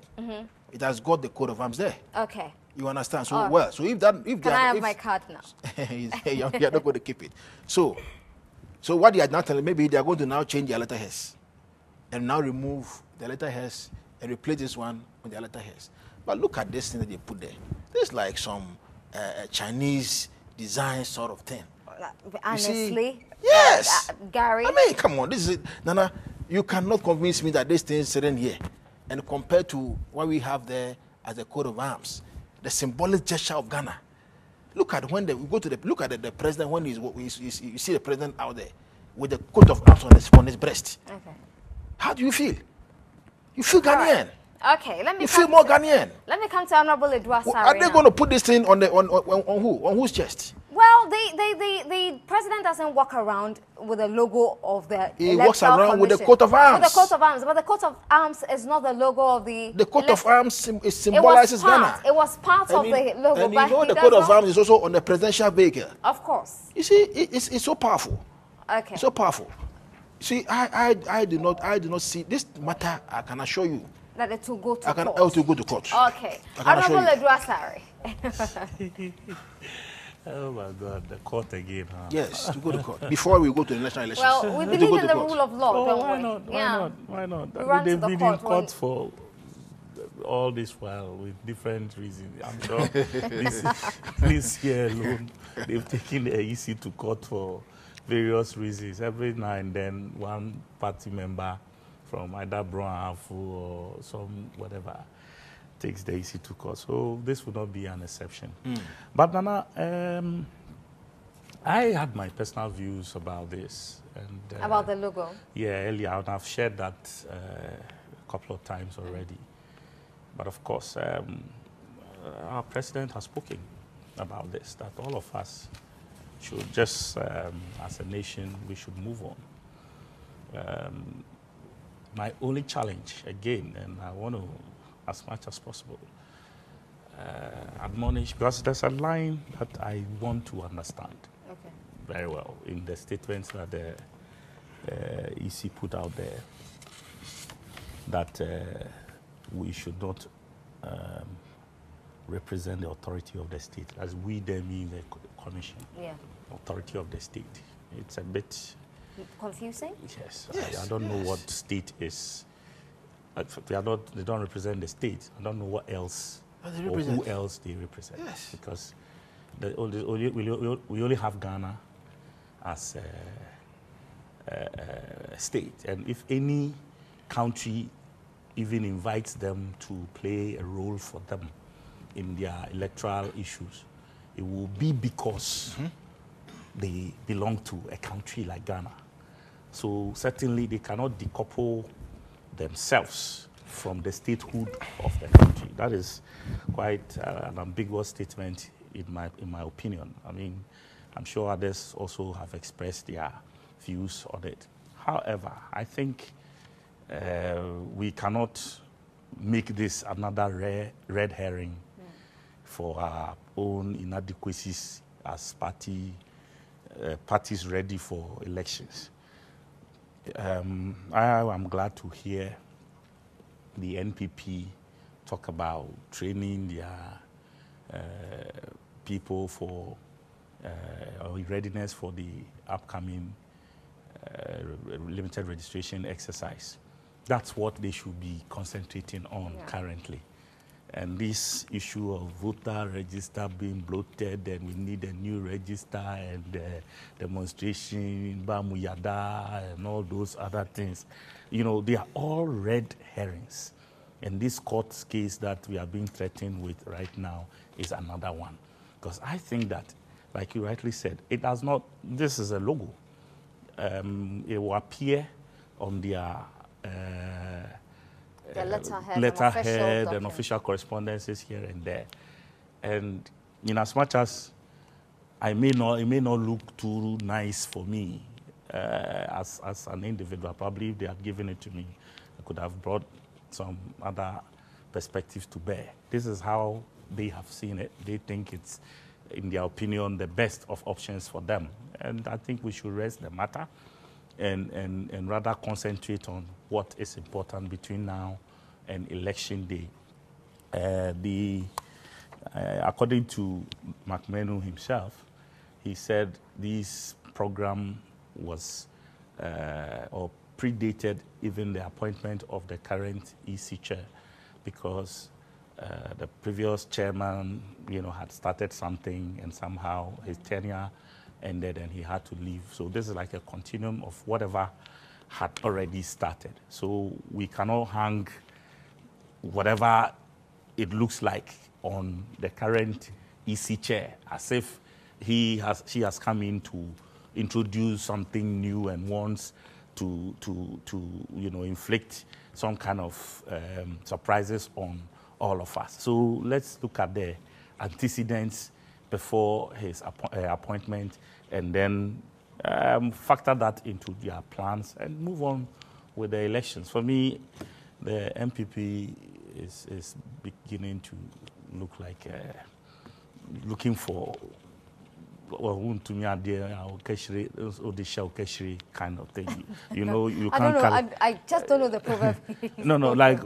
Speaker 18: it has got the coat of arms there.
Speaker 1: Okay.
Speaker 18: You understand? So so if
Speaker 1: can I have my card now?
Speaker 18: You're not going to keep it. So what they are now telling, maybe they are going to now change their letterheads and now remove the letterheads and replace this one with the letterheads. But look at this thing that they put there. This is like some Chinese design sort of thing.
Speaker 1: Honestly?
Speaker 18: Yes.
Speaker 1: Gary?
Speaker 18: I mean, come on. This is Nana, you cannot convince me that this thing is sitting here and compared to what we have there as a coat of arms, the symbolic gesture of Ghana. Look at when we go to look at the president when you see the president out there with the coat of arms on his breast. Okay. How do you feel? You feel Ghanaian.
Speaker 1: Okay, let me.
Speaker 18: You feel more Ghanaian.
Speaker 1: Let me come to Honorable Edward Sari.
Speaker 18: Are they going to put this thing on who? On whose chest?
Speaker 1: Well, Well, the president doesn't walk around with the logo of the
Speaker 18: He walks around with the coat of arms.
Speaker 1: With the coat of arms, but the coat of arms is not the logo of the...
Speaker 18: The coat of arms symbolizes Ghana.
Speaker 1: It was part of the logo.
Speaker 18: And you know the coat of arms is also on the presidential vehicle.
Speaker 1: Of course.
Speaker 18: You see, it's so powerful.
Speaker 1: Okay.
Speaker 18: It's so powerful. See, I do not see this matter. I can assure you.
Speaker 1: That it will go to court.
Speaker 18: It will go to court.
Speaker 1: Okay. Honorable Edwasari.
Speaker 19: Oh my God, the court again, huh?
Speaker 18: Yes, to go to court before we go to the national elections.
Speaker 1: Well, we believe in the rule of law, don't
Speaker 19: why
Speaker 1: we?
Speaker 19: not? Why not?
Speaker 1: We run to
Speaker 19: They've
Speaker 1: the
Speaker 19: been
Speaker 1: court
Speaker 19: in court for all this while with different reasons. I'm sure this year alone, they've taken the EC to court for various reasons. Every now and then, one party member from either Brown or some whatever takes the EC to court. So this would not be an exception. But Nana, I had my personal views about this. And,
Speaker 1: about the logo?
Speaker 19: Yeah, earlier, and I've shared that a couple of times already. But of course, our president has spoken about this, that all of us should just, as a nation, we should move on. My only challenge, again, and I want to, as much as possible, admonish, because there's a line that I want to understand very well in the statements that the EC put out there, that we should not represent the authority of the state, as we there mean the commission, authority of the state. It's a bit
Speaker 1: confusing.
Speaker 19: Yes. I don't know what state is. They don't represent the state. I don't know what else or who else they represent. Yes. Because we only have Ghana as a state, and if any country even invites them to play a role for them in their electoral issues, it will be because they belong to a country like Ghana. So certainly they cannot decouple themselves from the statehood of the country. That is quite an ambiguous statement in my opinion. I mean, I'm sure others also have expressed their views on it. However, I think we cannot make this another red herring for our own inadequacies as parties ready for elections. I am glad to hear the NPP talk about training their people for readiness for the upcoming limited registration exercise. That's what they should be concentrating on currently. And this issue of voter register being bloated, and we need a new register, and demonstration, Bamuyada, and all those other things, you know, they are all red herrings. And this court case that we are being threatened with right now is another one. Because I think that, like you rightly said, it does not, this is a logo. It will appear on their letterhead and official correspondences here and there. And in as much as it may not look too nice for me as an individual, probably if they had given it to me, I could have brought some other perspectives to bear. This is how they have seen it. They think it's, in their opinion, the best of options for them. And I think we should raise the matter and rather concentrate on what is important between now and election day. According to McMenu himself, he said this program was or predated even the appointment of the current EC chair, because the previous chairman, had started something and somehow his tenure ended and he had to leave. So this is like a continuum of whatever had already started. So we cannot hang whatever it looks like on the current EC chair as if she has come in to introduce something new and wants to inflict some kind of surprises on all of us. So let's look at the antecedents before his appointment, and then factor that into their plans and move on with the elections. For me, the MPP is beginning to look like looking for kind of thing. You know, you can't.
Speaker 1: I don't know. I just don't know the proverb.
Speaker 19: No, like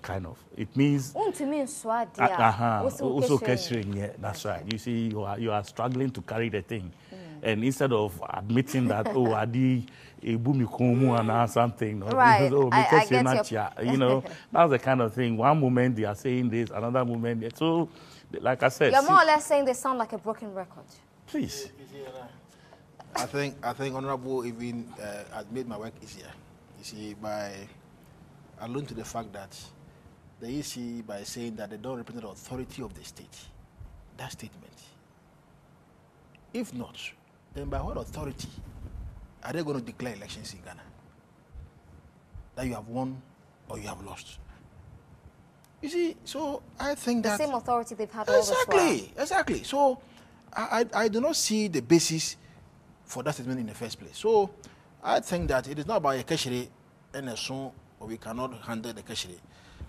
Speaker 19: kind of. It means that's right. You see, you are struggling to carry the thing, and instead of admitting that something,
Speaker 1: right? I get
Speaker 19: you know, that's the kind of thing. One moment they are saying this, another moment. So, like I said,
Speaker 1: you're more or less saying they sound like a broken record.
Speaker 19: Please.
Speaker 18: I think Honorable even has made my work easier. You see, by alluding to the fact that the EC, by saying that they don't represent the authority of the state, that statement. If not, then by what authority are they going to declare elections in Ghana? That you have won or you have lost? You see, so I think that...
Speaker 1: The same authority they've had all this while.
Speaker 18: Exactly. So I do not see the basis for that statement in the first place. So I think that it is not about a Keshiri and a son, or we cannot handle the Keshiri.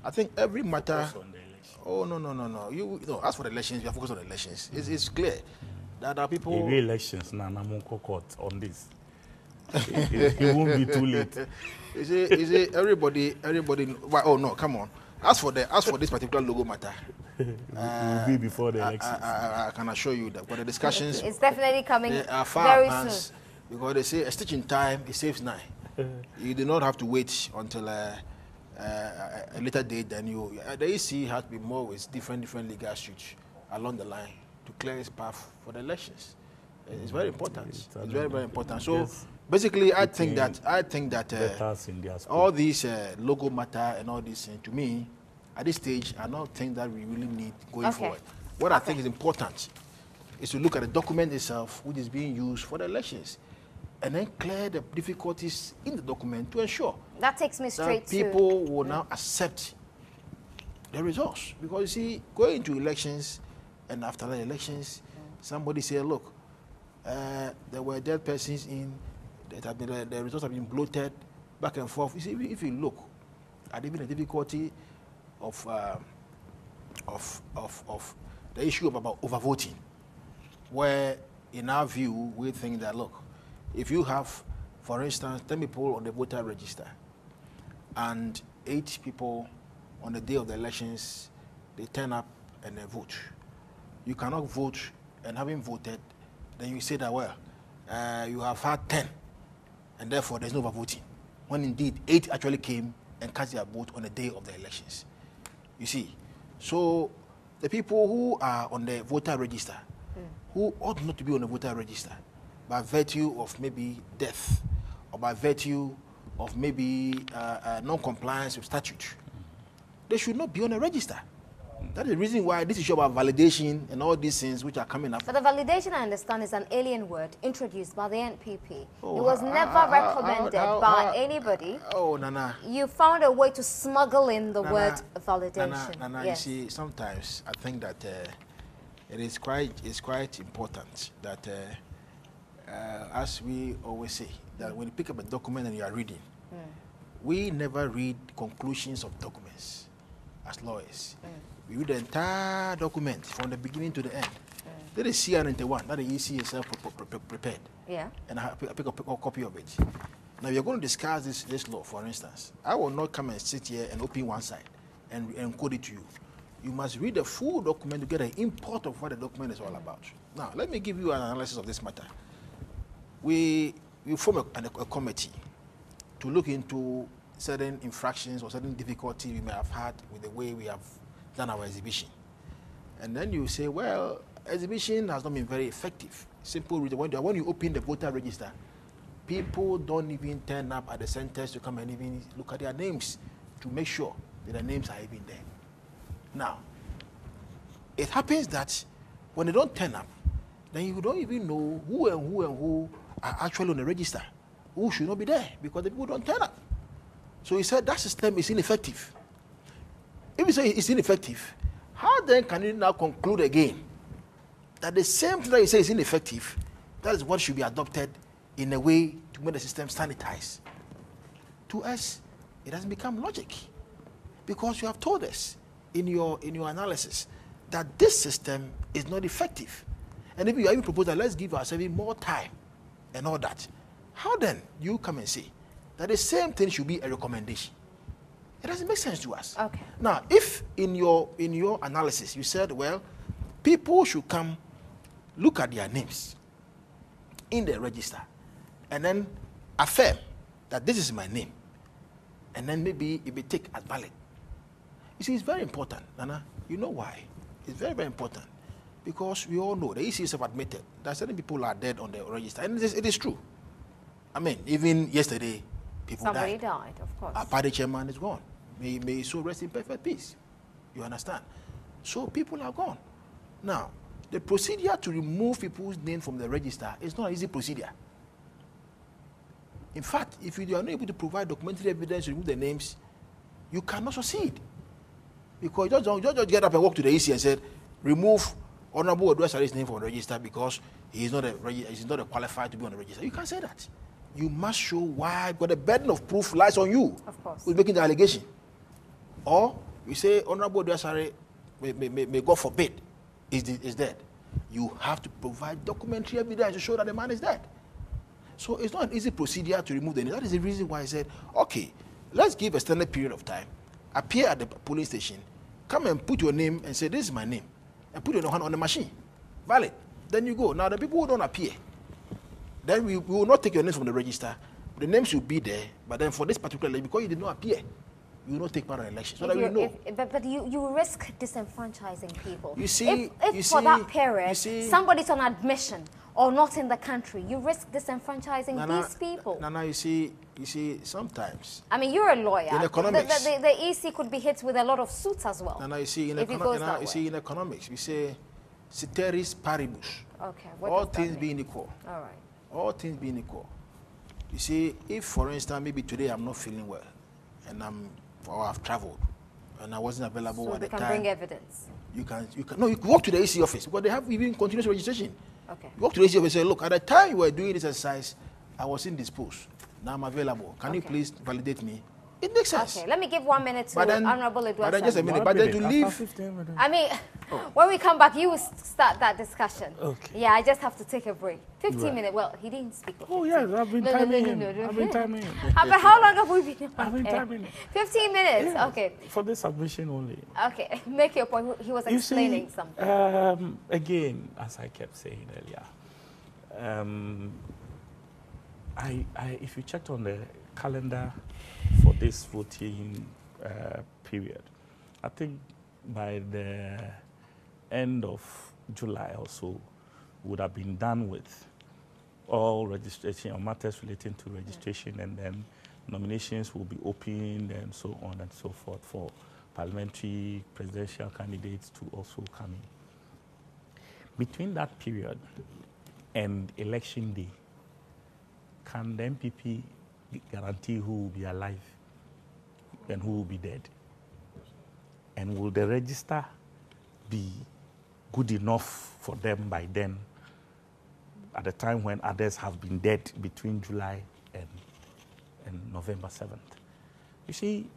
Speaker 18: I think every matter... Oh, no. You know, as for the elections, we are focused on the elections. It's clear that there are people...
Speaker 19: Every elections, Namunko court on this. It won't be too late.
Speaker 18: You see, everybody... Oh, no, come on. As for this particular logo matter,
Speaker 19: will be before the elections.
Speaker 18: I can assure you that for the discussions,
Speaker 1: it's definitely coming
Speaker 18: very
Speaker 1: soon.
Speaker 18: Because they say a stitch in time, it saves 9. You do not have to wait until a later date. Then the EC has to be more with different legal issues along the line to clear its path for the elections. It's very important. It's very, very important. So basically, I think that all these logo matter and all these things, to me, at this stage, I don't think that we really need going forward. What I think is important is to look at the document itself, which is being used for the elections, and then clear the difficulties in the document to ensure
Speaker 1: that takes me straight
Speaker 18: to people will now accept the results. Because you see, going into elections and after the elections, somebody say, look, there were dead persons in, the results have been bloated, back and forth. You see, if you look at even the difficulty of the issue about overvoting, where in our view, we think that, look, if you have, for instance, 10 people on the voter register and 8 people on the day of the elections, they turn up and they vote. You cannot vote, and having voted, then you say that, well, you have had 10, and therefore there's no overvoting. When indeed 8 actually came and cast their vote on the day of the elections. You see, so the people who are on the voter register, who ought not to be on the voter register, by virtue of maybe death, or by virtue of maybe non-compliance with statute, they should not be on the register. That is the reason why this issue about validation and all these things which are coming up.
Speaker 1: But the validation, I understand, is an alien word introduced by the NPP. Oh, it was never recommended by anybody.
Speaker 18: Oh, Nana.
Speaker 1: You found a way to smuggle in the word validation.
Speaker 18: Nana, yes. You see, sometimes I think that it is quite important that, as we always say, that when you pick up a document and you are reading, we never read conclusions of documents as lawyers. We read the entire document from the beginning to the end. There is CR91 that the EC itself prepared.
Speaker 1: Yeah.
Speaker 18: And I pick up a copy of it. Now we are going to discuss this law, for instance. I will not come and sit here and open one side and quote it to you. You must read the full document to get an import of what the document is all about. Now, let me give you an analysis of this matter. We form a committee to look into certain infractions or certain difficulty we may have had with the way we have done our exhibition. And then you say, well, exhibition has not been very effective. Simple reason, when you open the voter register, people don't even turn up at the centers to come and even look at their names to make sure that their names are even there. Now, it happens that when they don't turn up, then you don't even know who and who are actually on the register, who should not be there, because the people don't turn up. So he said that system is ineffective. If you say it's ineffective, How then can you now conclude again that the same thing that you say is ineffective, that is what should be adopted in a way to make the system sanitized? To us, it has become logic, because you have told us in your analysis that this system is not effective. And if you even propose that let's give ourselves more time and all that, how then you come and say that the same thing should be a recommendation? It doesn't make sense to us.
Speaker 1: Okay.
Speaker 18: Now, if in your analysis you said, well, people should come look at their names in the register and then affirm that this is my name, and then maybe it be taken as valid. You see, it's very important, Nana. You know why? It's very, very important. Because we all know, the EC have admitted that certain people are dead on the register. And it is true. I mean, even yesterday, people
Speaker 1: Somebody died, of course.
Speaker 18: Our party chairman is gone. May his soul rest in perfect peace. You understand? So people are gone. Now, the procedure to remove people's name from the register is not an easy procedure. In fact, if you are not able to provide documentary evidence to remove the names, you cannot succeed. Because you just get up and walk to the EC and said, remove Honorable Oduasare's name from the register because he is not qualified to be on the register. You can't say that. You must show why, because the burden of proof lies on you.
Speaker 1: Of course.
Speaker 18: Who's making the allegation. Or you say Honorable Oduasare, may God forbid, is dead. You have to provide documentary evidence to show that the man is dead. So it's not an easy procedure to remove the name. That is the reason why I said, okay, let's give a standard period of time. Appear at the polling station, come and put your name and say, this is my name. And put your hand on the machine. Valid. Then you go. Now, the people who don't appear, then we will not take your name from the register. The name should be there, but then for this particular election, because you did not appear, you will not take part in the election. So that we know.
Speaker 1: But you risk disenfranchising people.
Speaker 18: You see,
Speaker 1: if for that period, somebody's on admission or not in the country, you risk disenfranchising these people.
Speaker 18: Nana, you see, sometimes.
Speaker 1: I mean, you're a lawyer.
Speaker 18: In economics.
Speaker 1: The EC could be hit with a lot of suits as well.
Speaker 18: Nana, you see, in economics, we say, ceteris paribus.
Speaker 1: Okay.
Speaker 18: All things being equal.
Speaker 1: All right.
Speaker 18: All things being equal. You see, if, for instance, maybe today I'm not feeling well, and I've traveled, and I wasn't available
Speaker 1: so
Speaker 18: at the time.
Speaker 1: So you can bring evidence.
Speaker 18: You can walk to the AC office, because they have even continuous registration.
Speaker 1: Okay.
Speaker 18: You walk to the AC office and say, look, at the time you were doing this exercise, I was indisposed. Now I'm available. Can you please validate me? It makes sense.
Speaker 1: Okay, let me give 1 minute to Honorable Edward.
Speaker 18: But then just a minute, but then to leave.
Speaker 1: I mean, when we come back, you will start that discussion.
Speaker 19: Okay.
Speaker 1: Yeah, I just have to take a break. 15 minutes. Well, he didn't speak.
Speaker 19: Oh, yes, I've been timing in. I've been timing in.
Speaker 1: But how long have we been?
Speaker 19: I've been timing in.
Speaker 1: 15 minutes.
Speaker 19: Yeah,
Speaker 1: okay.
Speaker 19: For this submission only.
Speaker 1: Okay, make your point. He was explaining something.
Speaker 19: Again, as I kept saying earlier, if you checked on the calendar for this voting period, I think by the end of July or so, would have been done with all registration or matters relating to registration, and then nominations will be opened and so on and so forth for parliamentary presidential candidates to also come in. Between that period and election day, can the MPP guarantee who will be alive and who will be dead? And will the register be good enough for them by then, at the time when others have been dead between July and November 7th? You see,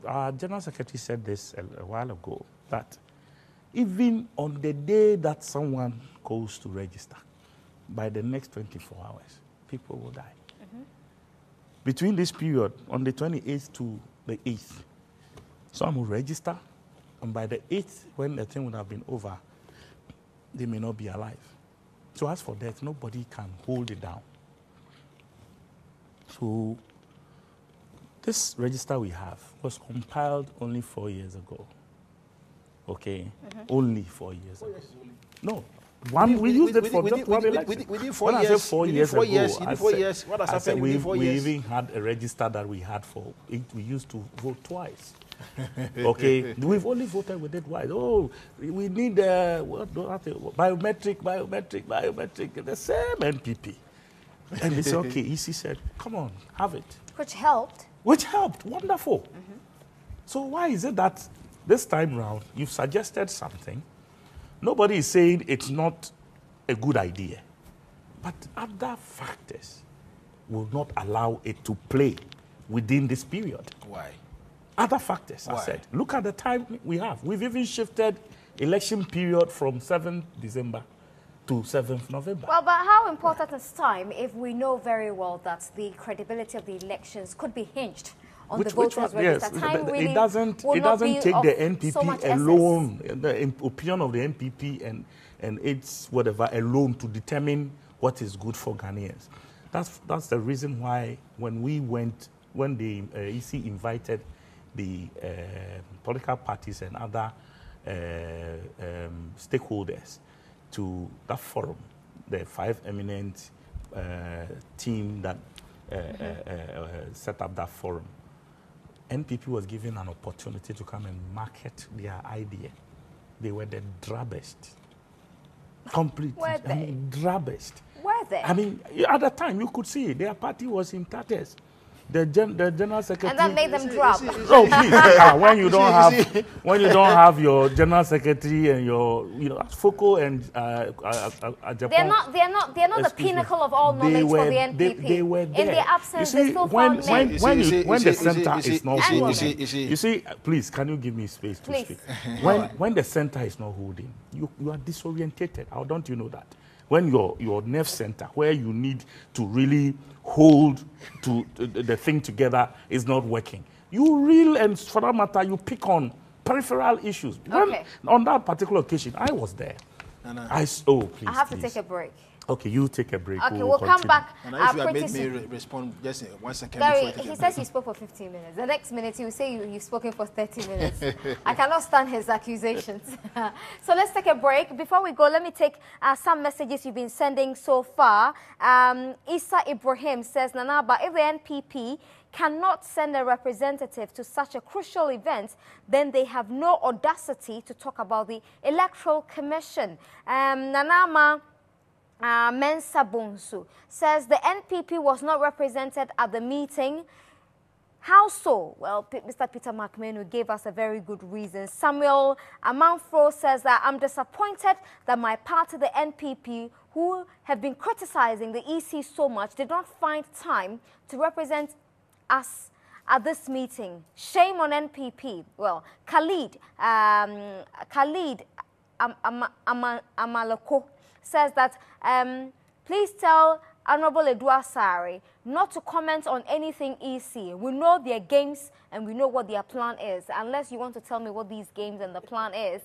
Speaker 19: our General Secretary said this a while ago, that even on the day that someone goes to register, by the next 24 hours, people will die. Mm-hmm. Between this period, on the 28th to the 8th, some will register, and by the 8th, when the thing would have been over, they may not be alive. So as for death, nobody can hold it down. So this register we have was compiled only 4 years ago. Okay? Mm-hmm. Only 4 years ago. No. We used it for just one election.
Speaker 18: Within 4 years, I said 4 years ago, what has happened within 4 years?
Speaker 19: We even had a register that we had for it. We used to vote twice. Okay, we've only voted with it twice. Oh, we need biometric. The same NPP. And they said, okay, EC said, come on, have it.
Speaker 1: Which helped.
Speaker 19: Wonderful. Mm-hmm. So why is it that This time round, you've suggested something. Nobody is saying it's not a good idea. But other factors will not allow it to play within this period.
Speaker 18: Why?
Speaker 19: Other factors,
Speaker 18: Why?
Speaker 19: I said. Look at the time we have. We've even shifted election period from 7th December to 7th November.
Speaker 1: Well, but how important is time if we know very well that the credibility of the elections could be hinged on the voters' register?
Speaker 19: Yes,
Speaker 1: Time really
Speaker 19: it doesn't take the NPP alone, the opinion of the NPP and its whatever alone to determine what is good for Ghanaians. That's the reason why when the EC invited the political parties and other stakeholders to that forum, the 5 eminent team that set up that forum, NPP was given an opportunity to come and market their idea. They were the drubbest. Completely.
Speaker 1: Were they?
Speaker 19: I mean, drubbest.
Speaker 1: Were they?
Speaker 19: I mean, at the time, you could see their party was in tatters. The general secretary.
Speaker 1: And that made them drop.
Speaker 19: Oh, please! When you don't have your general secretary and your Foko and Japan.
Speaker 1: They're not the pinnacle of all knowledge for the NPP.
Speaker 19: They were there.
Speaker 1: In their absence,
Speaker 19: you see,
Speaker 1: they still
Speaker 19: when
Speaker 1: found names.
Speaker 19: the center is not holding.
Speaker 18: You
Speaker 19: see, please, can you give me space to speak? When the center is not holding, you are disorientated. How don't you know that? When your nerve center, where you need to really hold to the thing together, is not working, you reel, and for that matter, you pick on peripheral issues.
Speaker 1: Okay.
Speaker 19: On that particular occasion, I was there. Please.
Speaker 1: I have to take a break.
Speaker 19: Okay, you take a break.
Speaker 1: Okay, we'll come back.
Speaker 18: And if you had made me respond just 1 second
Speaker 1: Gary,
Speaker 18: before
Speaker 1: he says he spoke for 15 minutes. The next minute, he will say you've spoken for 30 minutes. I cannot stand his accusations. So let's take a break. Before we go, let me take some messages you've been sending so far. Isa Ibrahim says, Nanaba, if the NPP cannot send a representative to such a crucial event, then they have no audacity to talk about the Electoral Commission. Nanama Mensa Bonsu says the NPP was not represented at the meeting. How so? Well, Mr. Peter McMahon gave us a very good reason. Samuel Amanfro says that I'm disappointed that my party, the NPP, who have been criticizing the EC so much, did not find time to represent us at this meeting. Shame on NPP. Well, Khalid Amalako says that please tell Honorable Edouard Sari not to comment on anything EC. We know their games and we know what their plan is. Unless you want to tell me what these games and the plan is,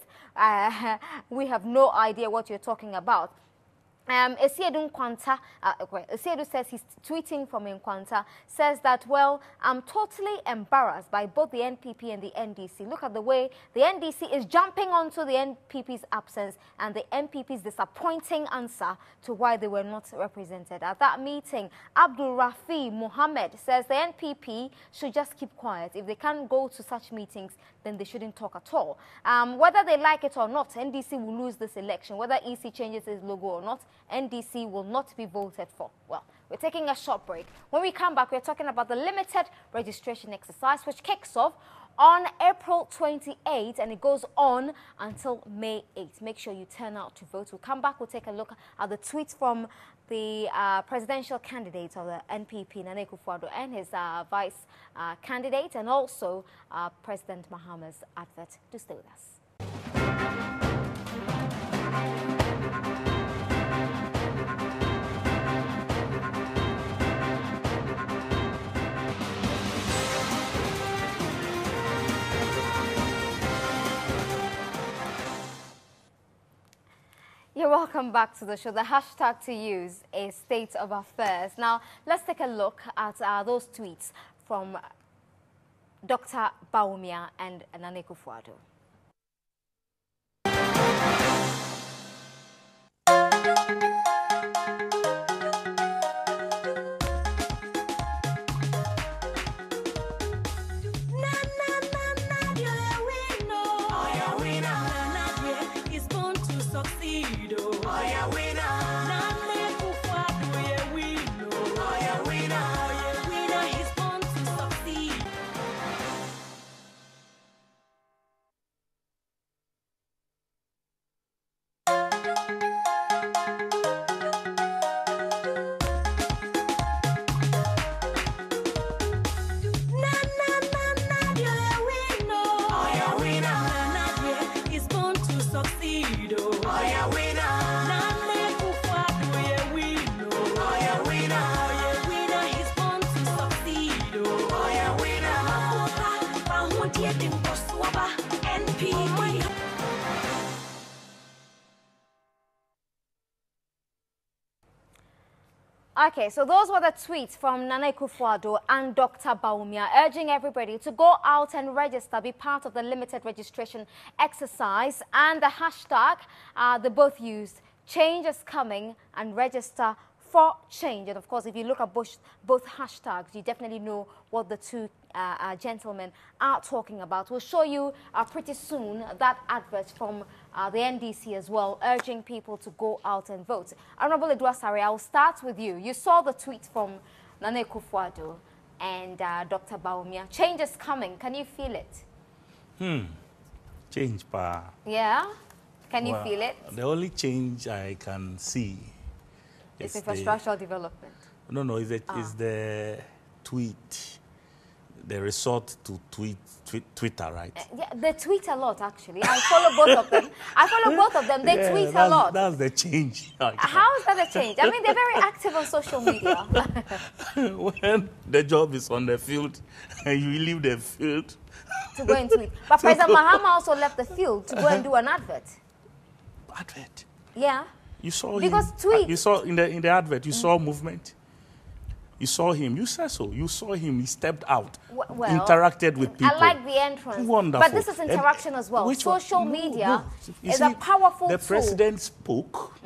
Speaker 1: we have no idea what you're talking about. Esiedu Nkwanta, Esiedu says he's tweeting from Nkwanta, says that, well, I'm totally embarrassed by both the NPP and the NDC. Look at the way the NDC is jumping onto the NPP's absence and the NPP's disappointing answer to why they were not represented at that meeting. Abdul Rafi Mohammed says the NPP should just keep quiet. If they can't go to such meetings, then they shouldn't talk at all. Whether they like it or not, NDC will lose this election. Whether EC changes its logo or not, NDC will not be voted for. Well, we're taking a short break. When we come back, we're talking about the limited registration exercise, which kicks off on April 28th and it goes on until May 8th. Make sure you turn out to vote. We'll come back, we'll take a look at the tweets from the presidential candidate of the NPP, Nana Akufo-Addo, and his vice candidate, and also President Mahama's advert. Do stay with us. You're welcome back to the show. The hashtag to use is State of Affairs. Now, let's take a look at those tweets from Dr. Bawumia and Nana Akufo-Addo.
Speaker 20: succeed. Oh, yeah, winner. Nana Akufo-Addo, yeah, winner. Oh, yeah, winner. Oh, yeah, winner. He's born to succeed. Oh, yeah, winner. NPP.
Speaker 1: Okay, so those were the tweets from Nana Akufo-Addo and Dr. Bawumia urging everybody to go out and register, be part of the limited registration exercise, and the hashtag they both used, change is coming, and register for change. And of course, if you look at both hashtags, you definitely know what the two gentlemen are talking about. We'll show you pretty soon that advert from the NDC as well, urging people to go out and vote. Honorable Edwasari, I'll start with you. You saw the tweet from Nana Akufo-Addo and Dr. Bawumia. Change is coming. Can you feel it?
Speaker 19: Change, pa.
Speaker 1: Yeah? Can you feel it?
Speaker 19: The only change I can see
Speaker 1: is infrastructural development.
Speaker 19: No, is the tweet. The resort to Twitter, right?
Speaker 1: Yeah, they tweet a lot, actually. I follow both of them. They tweet a lot.
Speaker 19: That's the change.
Speaker 1: How is that a change? I mean, they're very active on social media.
Speaker 19: When the job is on the field and you leave the field
Speaker 1: to go and tweet. But President Mahama also left the field to go and do an advert.
Speaker 19: Advert?
Speaker 1: Yeah.
Speaker 19: You saw
Speaker 1: because
Speaker 19: him.
Speaker 1: Tweet.
Speaker 19: You saw in the advert. You saw movement. You saw him. You said so. You saw him. He stepped out, interacted with people.
Speaker 1: I like the entrance.
Speaker 19: Wonderful.
Speaker 1: But this is interaction as well. Social media is a powerful tool.
Speaker 19: The president spoke,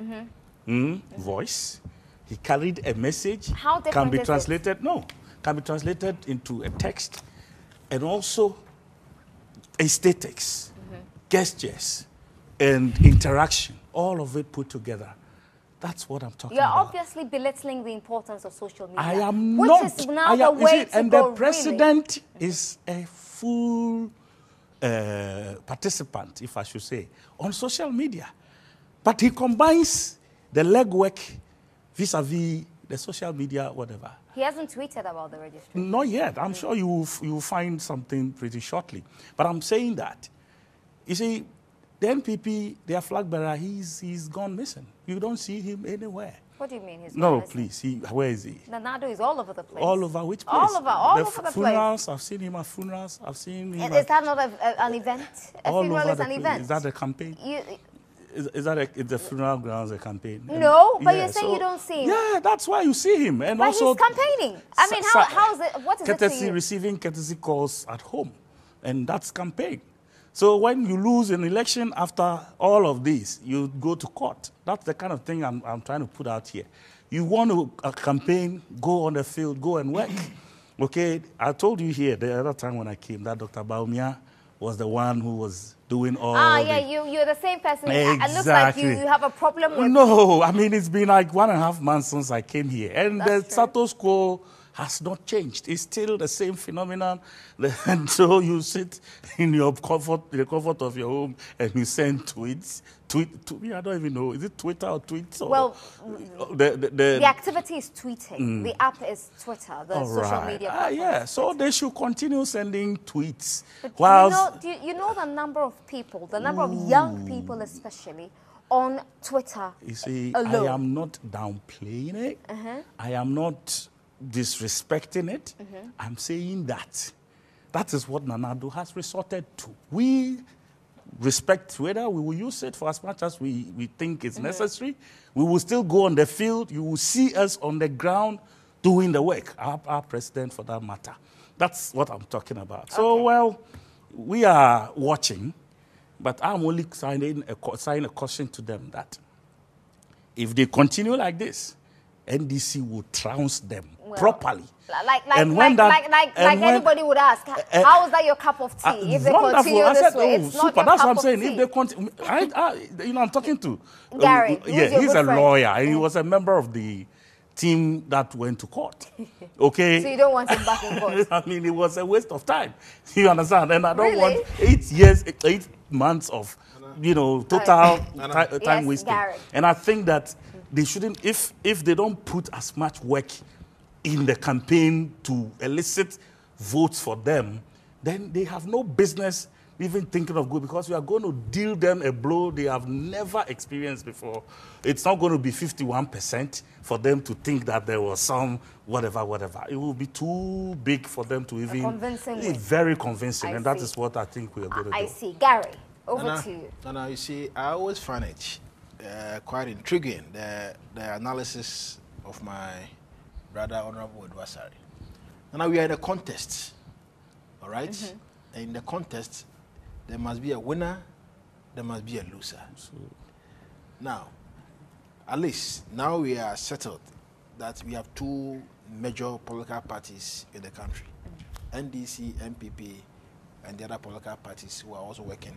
Speaker 19: voice. He carried a message.
Speaker 1: How different
Speaker 19: can be translated? No, can be translated into a text, and also aesthetics, gestures, and interaction. All of it put together. That's what I'm talking about.
Speaker 1: You're obviously belittling the importance of social media.
Speaker 19: I am
Speaker 1: which
Speaker 19: not.
Speaker 1: Is now the way to
Speaker 19: and
Speaker 1: go,
Speaker 19: the president is a full participant, if I should say, on social media. But he combines the legwork vis-a-vis the social media, whatever.
Speaker 1: He hasn't tweeted about the registration.
Speaker 19: Not yet. I'm sure you will find something pretty shortly. But I'm saying that, you see, the NPP, their flag bearer, he's gone missing. You don't see him anywhere.
Speaker 1: What do you mean he's
Speaker 19: gone
Speaker 1: missing?
Speaker 19: Please. Where is he?
Speaker 1: Nana is all over the place.
Speaker 19: All over which place?
Speaker 1: All over the place.
Speaker 19: Funerals, I've seen him at funerals. I've seen him
Speaker 1: Is that not an event? A funeral is an event.
Speaker 19: Is that a campaign? Is that the funeral grounds a campaign?
Speaker 1: No, but you're saying you don't see him.
Speaker 19: Yeah, that's why you see him. And
Speaker 1: but
Speaker 19: also,
Speaker 1: he's campaigning. I mean, how is it? What is it to you?
Speaker 19: Receiving courtesy calls at home, and that's campaign. So when you lose an election after all of this, you go to court. That's the kind of thing I'm trying to put out here. You want to campaign, go on the field, go and work. Okay, I told you here the other time when I came that Dr. Bawumia was the one who was doing all
Speaker 1: you're the same person.
Speaker 19: Exactly.
Speaker 1: It looks like you have a problem with...
Speaker 19: No, I mean, it's been like 1.5 months since I came here. And the status quo has not changed. It's still the same phenomenon. And so you sit in the comfort of your home and you send tweets. I don't even know. Is it Twitter or tweets? Or
Speaker 1: well, the activity is tweeting. The app is Twitter, the social media platform.
Speaker 19: Yeah, so they should continue sending tweets.
Speaker 1: But you know the number of people, the number of young people especially, on Twitter.
Speaker 19: You see,
Speaker 1: alone.
Speaker 19: I am not downplaying it. I am not disrespecting it. I'm saying that is what Nana Addo has resorted to. We respect Twitter. We will use it for as much as we think it's necessary. We will still go on the field. You will see us on the ground doing the work, our president for that matter. That's what I'm talking about. So, well, we are watching, but I'm only signing a caution to them that if they continue like this, NDC will trounce them properly.
Speaker 1: Like anybody would ask, how is that your cup of tea? If they continue this way, it's not your
Speaker 19: that's
Speaker 1: cup
Speaker 19: what I'm
Speaker 1: of
Speaker 19: saying.
Speaker 1: tea.
Speaker 19: If they continue, I'm talking to
Speaker 1: Gary.
Speaker 19: He's a lawyer, and he was a member of the team that went to court. Okay.
Speaker 1: So you don't want him back in court?
Speaker 19: I mean, it was a waste of time. You understand? And I don't want 8 months of, total time wasting. And I think that they shouldn't, if they don't put as much work in the campaign to elicit votes for them, then they have no business even thinking of going, because we are going to deal them a blow they have never experienced before. It's not going to be 51% for them to think that there was some whatever. It will be too big for them to even...
Speaker 1: convincing way.
Speaker 19: Very convincing, and that is what I think we are going to do.
Speaker 1: I see. Gary, over to you.
Speaker 18: No, you see, I always find it quite intriguing, the analysis of my brother, Honorable Edwasari. Now we are in a contest, all right? And in the contest, there must be a winner, there must be a loser. Now, at least now we are settled that we have two major political parties in the country, NDC, MPP, and the other political parties who are also working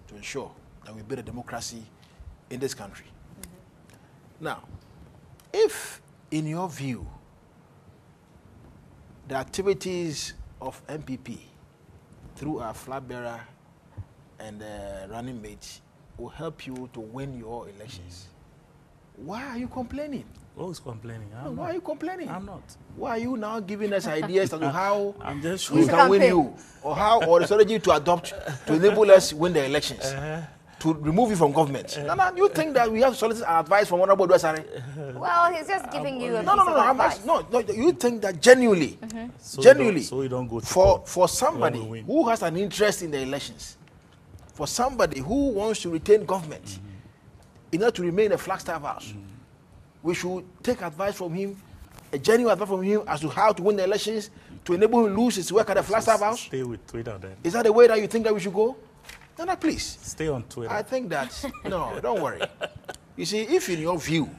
Speaker 18: to ensure that we build a democracy in this country. Now, if in your view, the activities of MPP through our flag bearer and running mate will help you to win your elections, why are you complaining?
Speaker 19: Who's complaining?
Speaker 18: Why are you complaining?
Speaker 19: I'm not.
Speaker 18: Why are you now giving us ideas as to how
Speaker 19: I'm just
Speaker 18: we can win you, or how the strategy to adopt to enable us win the elections, to remove you from government? No, you think that we have to solicit advice from Honorable Edwasari?
Speaker 1: Well, he's just giving you a
Speaker 18: No,
Speaker 1: advice.
Speaker 18: no. You think that genuinely,
Speaker 19: So you don't go to
Speaker 18: for somebody who has an interest in the elections, for somebody who wants to retain government, in order to remain a Flagstaff house, we should take advice from him, a genuine advice from him as to how to win the elections, to enable him to lose his work at the Flagstaff house.
Speaker 19: Stay with Twitter then.
Speaker 18: Is that the way that you think that we should go? No, please.
Speaker 19: Stay on Twitter.
Speaker 18: I think that, no, don't worry. You see, if in your view,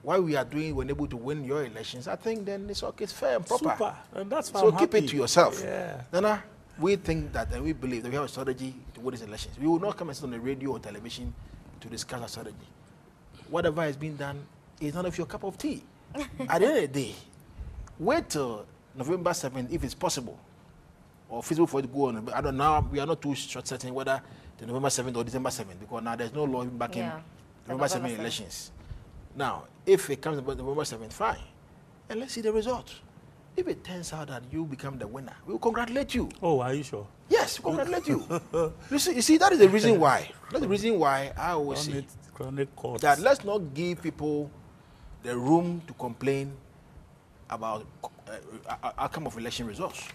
Speaker 18: what we are doing, we're able to win your elections, I think then it's okay, it's fair and proper.
Speaker 19: Super. And that's why
Speaker 18: so
Speaker 19: I'm
Speaker 18: keep
Speaker 19: happy.
Speaker 18: it to yourself.
Speaker 19: Yeah.
Speaker 18: Nana, we think that and we believe that we have a strategy to win these elections. We will not come and sit on the radio or television to discuss our strategy. Whatever is being done is none of your cup of tea. At the end of the day, wait till November 7th if it's possible or feasible for it to go on. I don't know. We are not too certain whether the November 7th or December 7th because now there's no law backing November 7th elections. Now, if it comes about November 7th, fine. And let's see the result. If it turns out that you become the winner, we will congratulate you.
Speaker 19: Oh, are you sure?
Speaker 18: Yes, congratulate you. You see, that is the reason why. That's the reason why I always say that let's not give people the room to complain about outcome of election results.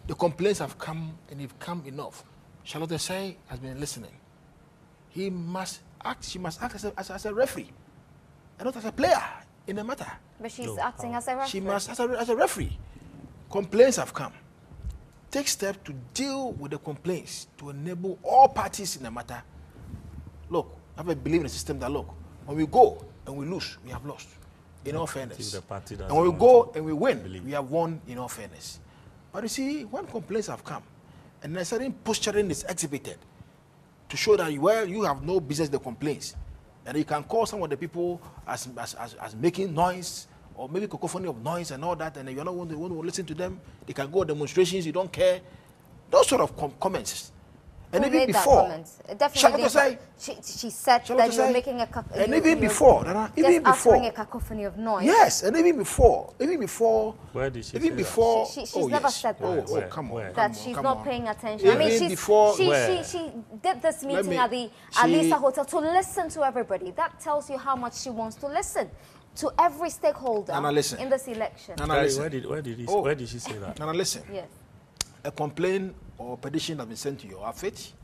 Speaker 18: The complaints have come, and they've come enough. Charlotte Osei has been listening. She must act as a referee, and not as a player in the matter.
Speaker 1: But she's acting as a referee.
Speaker 18: She must, as a referee. Complaints have come. Take steps to deal with the complaints to enable all parties in the matter. Look, I have a belief in the system that, look, when we go and we lose, we have lost, in all fairness. And when we go and we win, we have won, in all fairness. But you see, when complaints have come, and a certain posturing is exhibited to show that, well, you have no business with the complaints, and you can call some of the people as making noise, or maybe cacophony of noise and all that, and you're not want to listen to them. They can go on demonstrations, you don't care. Those sort of comments. And even before,
Speaker 1: definitely, she said that you're making a cacophony.
Speaker 18: And even before,
Speaker 1: a cacophony of noise.
Speaker 18: Yes, and even before.
Speaker 19: Where did she
Speaker 18: even
Speaker 19: say
Speaker 18: before,
Speaker 1: that? She's never said that.
Speaker 18: Oh, come on.
Speaker 1: That she's not paying attention.
Speaker 18: Even
Speaker 1: I mean, she did this meeting at the Alisa Hotel to listen to everybody. That tells you how much she wants to listen to every stakeholder in this election.
Speaker 19: Where did she say that?
Speaker 18: Nana, listen.
Speaker 1: Yes.
Speaker 18: A complaint or petition has been sent to your office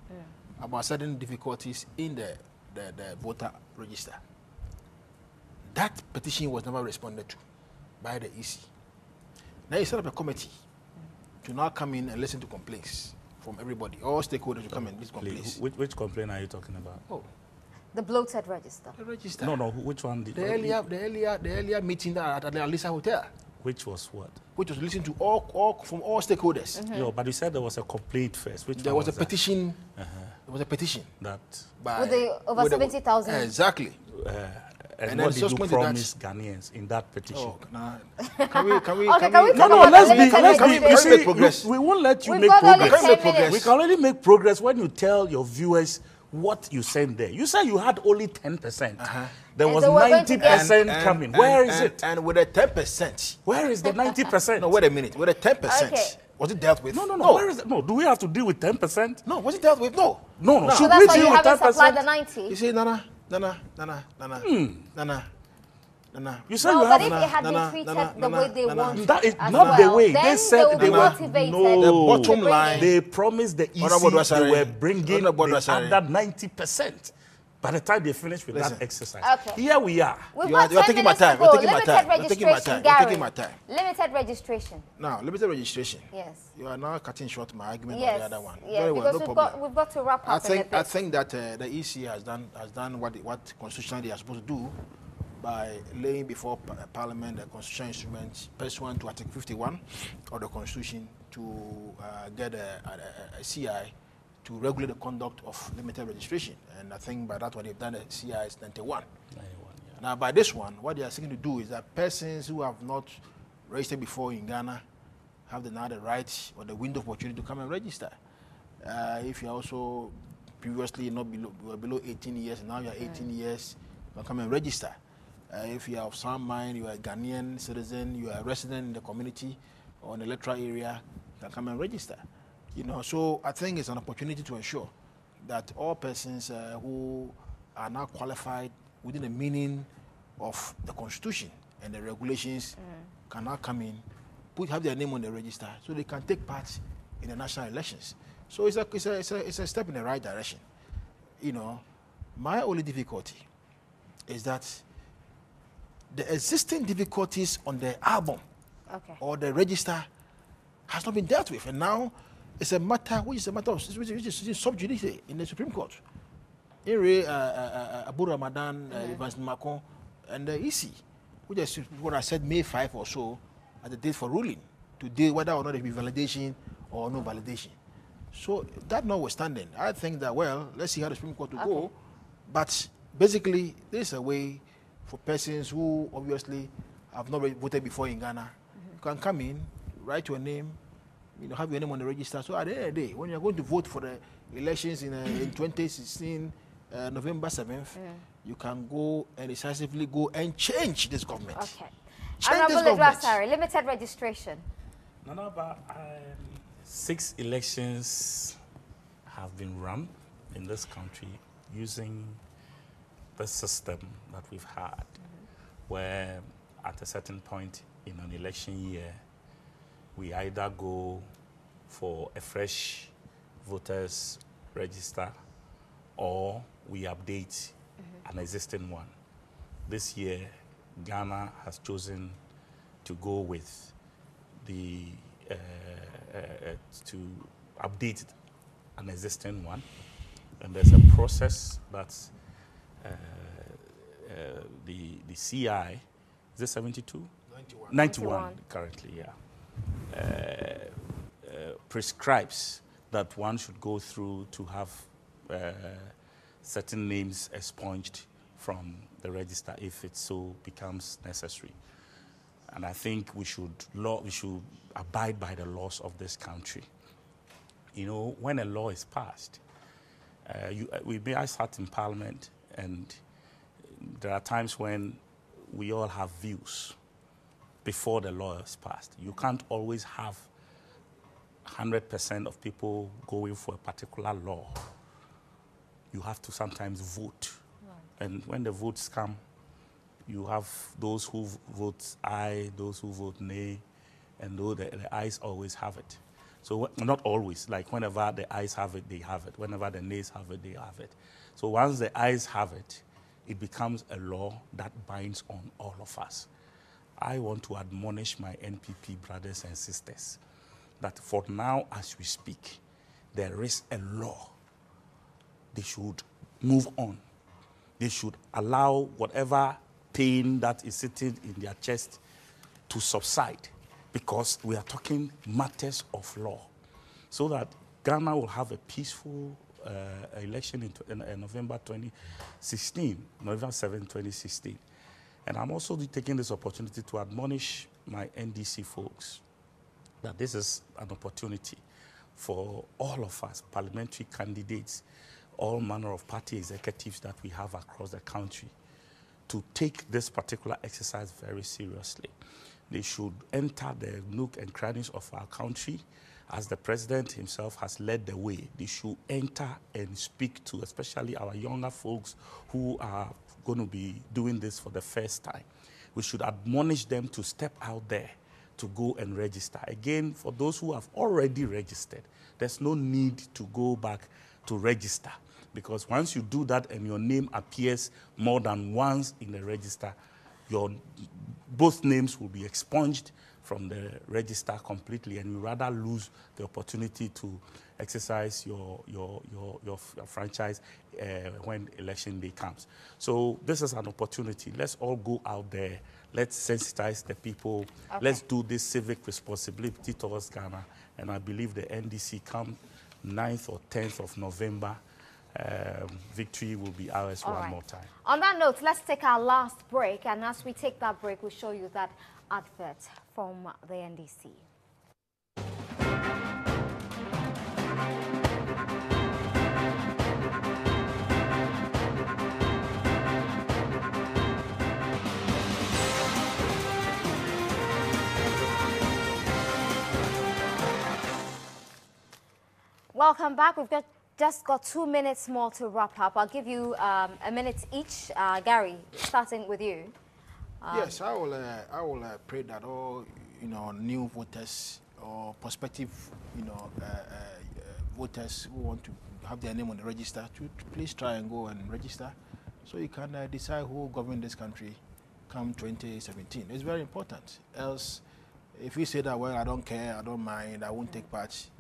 Speaker 18: about certain difficulties in the voter register. That petition was never responded to by the EC. Now you set up a committee to now come in and listen to complaints from everybody. All stakeholders will come and listen complaints.
Speaker 19: Which complaint are you talking about?
Speaker 18: Oh.
Speaker 1: The bloated register.
Speaker 18: The register.
Speaker 19: No, which one?
Speaker 18: The earlier meeting at the Alisa Hotel.
Speaker 19: Which was what?
Speaker 18: Which was listened to from all stakeholders.
Speaker 19: No, but you said there was a complaint first.
Speaker 18: There was a petition. There was a petition.
Speaker 19: That
Speaker 1: with the over 70,000.
Speaker 18: Exactly.
Speaker 19: And what did you promise Ghanaians in that petition?
Speaker 18: Can we
Speaker 19: let's be progress. We won't let you make progress. We can only make progress when you tell your viewers what you sent there. You said you had only 10%. There was 90% coming. Where is it?
Speaker 18: And with the 10%.
Speaker 19: Where is the 90%?
Speaker 18: No, wait a minute. With the 10%.
Speaker 1: Okay.
Speaker 18: Was it dealt with?
Speaker 19: No. Where is it? No, do we have to deal with 10%?
Speaker 18: No, was it dealt with? No.
Speaker 19: No.
Speaker 1: So
Speaker 19: Should
Speaker 1: that's
Speaker 19: we
Speaker 1: why you
Speaker 19: deal with
Speaker 1: haven't supplied
Speaker 19: 10%?
Speaker 1: the 90?
Speaker 18: You see, Nana.
Speaker 19: You said
Speaker 1: No,
Speaker 19: you
Speaker 1: but
Speaker 19: have...
Speaker 1: if it had been treated the way they want
Speaker 19: That is
Speaker 1: as
Speaker 19: not
Speaker 1: well,
Speaker 19: the way.
Speaker 1: then
Speaker 19: They said
Speaker 1: will
Speaker 19: they
Speaker 1: be
Speaker 19: were...
Speaker 1: motivated.
Speaker 19: No.
Speaker 18: The bottom line...
Speaker 19: They promised the EC they were bringing the other 90%. By the time they finished with that exercise.
Speaker 1: Okay.
Speaker 19: Here we are.
Speaker 18: You're taking my time. You're taking my time. You're taking my time. You're taking my time.
Speaker 1: Limited registration.
Speaker 18: Now, limited registration.
Speaker 1: Yes.
Speaker 18: You are now cutting short my argument
Speaker 1: Yes.
Speaker 18: on the other one.
Speaker 1: Yes,
Speaker 18: Very well,
Speaker 1: because
Speaker 18: no problem.
Speaker 1: we've got to wrap up
Speaker 18: I think that the EC has done what constitutionally they are supposed to do by laying before Parliament the constitutional instruments pursuant to Article 51 of the Constitution to get a CI to regulate the conduct of limited registration. And I think by that what they've done, the CI is 91. Now, by this one, what they are seeking to do is that persons who have not registered before in Ghana have now the right or the window of opportunity to come and register. If you are also previously not below 18 years, and now you are 18 years, you can come and register. If you are of sound mind, you are a Ghanaian citizen, you are a resident in the community or in the electoral area, you can come and register. You know, so I think it's an opportunity to ensure that all persons who are now qualified within the meaning of the Constitution and the regulations can now come in, have their name on the register, so they can take part in the national elections. So it's a step in the right direction. You know, my only difficulty is that the existing difficulties on the album or the register has not been dealt with, and now it's a matter which is sub judice in the Supreme Court. Abu Ramadan, Evans Macon, and the EC, which is what I said May 5 or so at the date for ruling to deal whether or not it be validation or no validation. So that notwithstanding, I think that, well, let's see how the Supreme Court will go. But basically, there's a way for persons who obviously have not voted before in Ghana, you can come in, write your name, have your name on the register. So at the end of the day, when you're going to vote for the elections in 2016, November 7th, you can go and decisively go and change this government.
Speaker 1: Okay.
Speaker 18: Change this
Speaker 1: Honorable
Speaker 18: government.
Speaker 1: Idrasare, limited registration.
Speaker 19: No, but 6 elections have been run in this country using the system that we've had, where at a certain point in an election year, we either go for a fresh voters register or we update an existing one. This year, Ghana has chosen to go with the to update an existing one, and there's a process that's the CI, is it 72? 91 currently, yeah. Prescribes that one should go through to have certain names expunged from the register if it so becomes necessary. And I think we should abide by the laws of this country. You know, when a law is passed, I sat in Parliament, and there are times when we all have views before the law is passed. You can't always have 100% of people going for a particular law. You have to sometimes vote. Right. And when the votes come, you have those who vote aye, those who vote nay, and though the ayes always have it. So not always, like whenever the ayes have it, they have it. Whenever the nays have it, they have it. So once the ayes have it, it becomes a law that binds on all of us. I want to admonish my NPP brothers and sisters that for now, as we speak, there is a law. They should move on. They should allow whatever pain that is sitting in their chest to subside, because we are talking matters of law, so that Ghana will have a peaceful election in November 2016, November 7, 2016. And I'm also taking this opportunity to admonish my NDC folks that this is an opportunity for all of us, parliamentary candidates, all manner of party executives that we have across the country, to take this particular exercise very seriously. They should enter the nook and crannies of our country as the president himself has led the way, they should enter and speak to especially our younger folks who are going to be doing this for the first time. We should admonish them to step out there to go and register. Again, for those who have already registered, there's no need to go back to register, because once you do that and your name appears more than once in the register, both names will be expunged from the register completely, and you rather lose the opportunity to exercise your franchise when election day comes. So this is an opportunity. Let's all go out there. Let's sensitize the people. Okay. Let's do this civic responsibility towards Ghana. And I believe the NDC come 9th or 10th of November, victory will be ours one more time.
Speaker 1: On that note, let's take our last break. And as we take that break, we'll show you that advert from the NDC. Welcome back. We've just got 2 minutes more to wrap up. I'll give you a minute each. Gary, starting with you.
Speaker 18: Yes, I will pray that all new voters or prospective voters who want to have their name on the register to please try and go and register, so you can decide who will govern this country come 2017. It's very important. Else, if you say that, well, I don't care, I don't mind, I won't take part,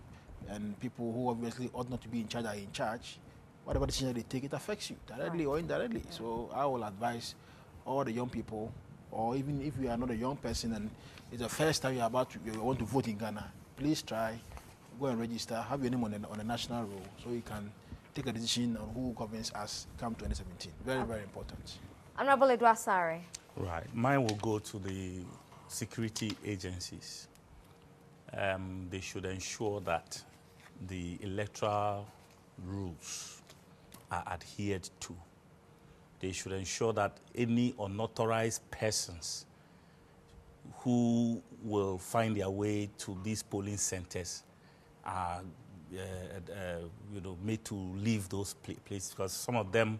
Speaker 18: and people who obviously ought not to be in charge are in charge, whatever decision they take, it affects you directly or indirectly. So I will advise all the young people, or even if you are not a young person and it's the first time you want to vote in Ghana, please try, go and register, have your name on a national roll, so you can take a decision on who governs us come 2017. Very, very important.
Speaker 1: Honorable Edwasare.
Speaker 19: Right. Mine will go to the security agencies. They should ensure that the electoral rules are adhered to. They should ensure that any unauthorized persons who will find their way to these polling centers are made to leave those places, because some of them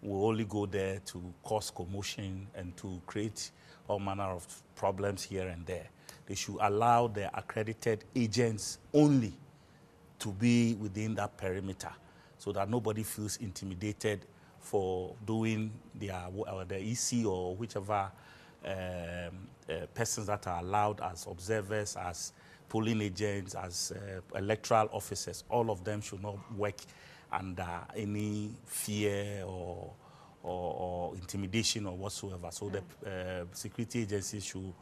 Speaker 19: will only go there to cause commotion and to create all manner of problems here and there. They should allow their accredited agents only to be within that perimeter, so that nobody feels intimidated for doing the EC or whichever persons that are allowed as observers, as polling agents, as electoral officers. All of them should not work under any fear or intimidation or whatsoever. So the security agencies should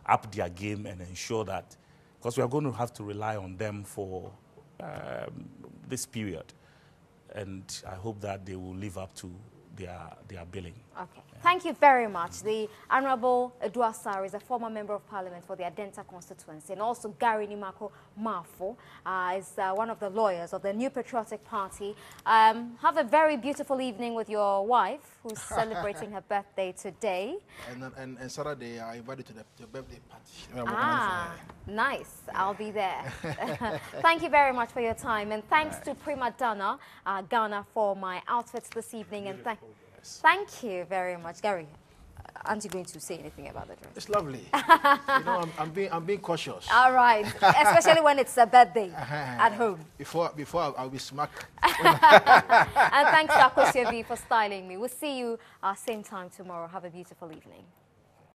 Speaker 19: up their game and ensure that, because we are going to have to rely on them for this period. And I hope that they will live up to their billing.
Speaker 1: Okay. Thank you very much. The Honorable Edwasare is a former Member of Parliament for the Adenta constituency, and also Gary Nimako Mafo is one of the lawyers of the New Patriotic Party. Have a very beautiful evening with your wife, who's celebrating her birthday today.
Speaker 18: And Saturday, I invited to the birthday party.
Speaker 1: Nice. I'll be there. Thank you very much for your time, and thanks to Prima Donna Ghana for my outfits this evening. And thank you very much. Gary, aren't you going to say anything about the dress?
Speaker 18: It's lovely. I'm being cautious.
Speaker 1: All right, especially when it's a birthday at home.
Speaker 18: Before I'll be smacked.
Speaker 1: And thanks to Akosievi for styling me. We'll see you same time tomorrow. Have a beautiful evening.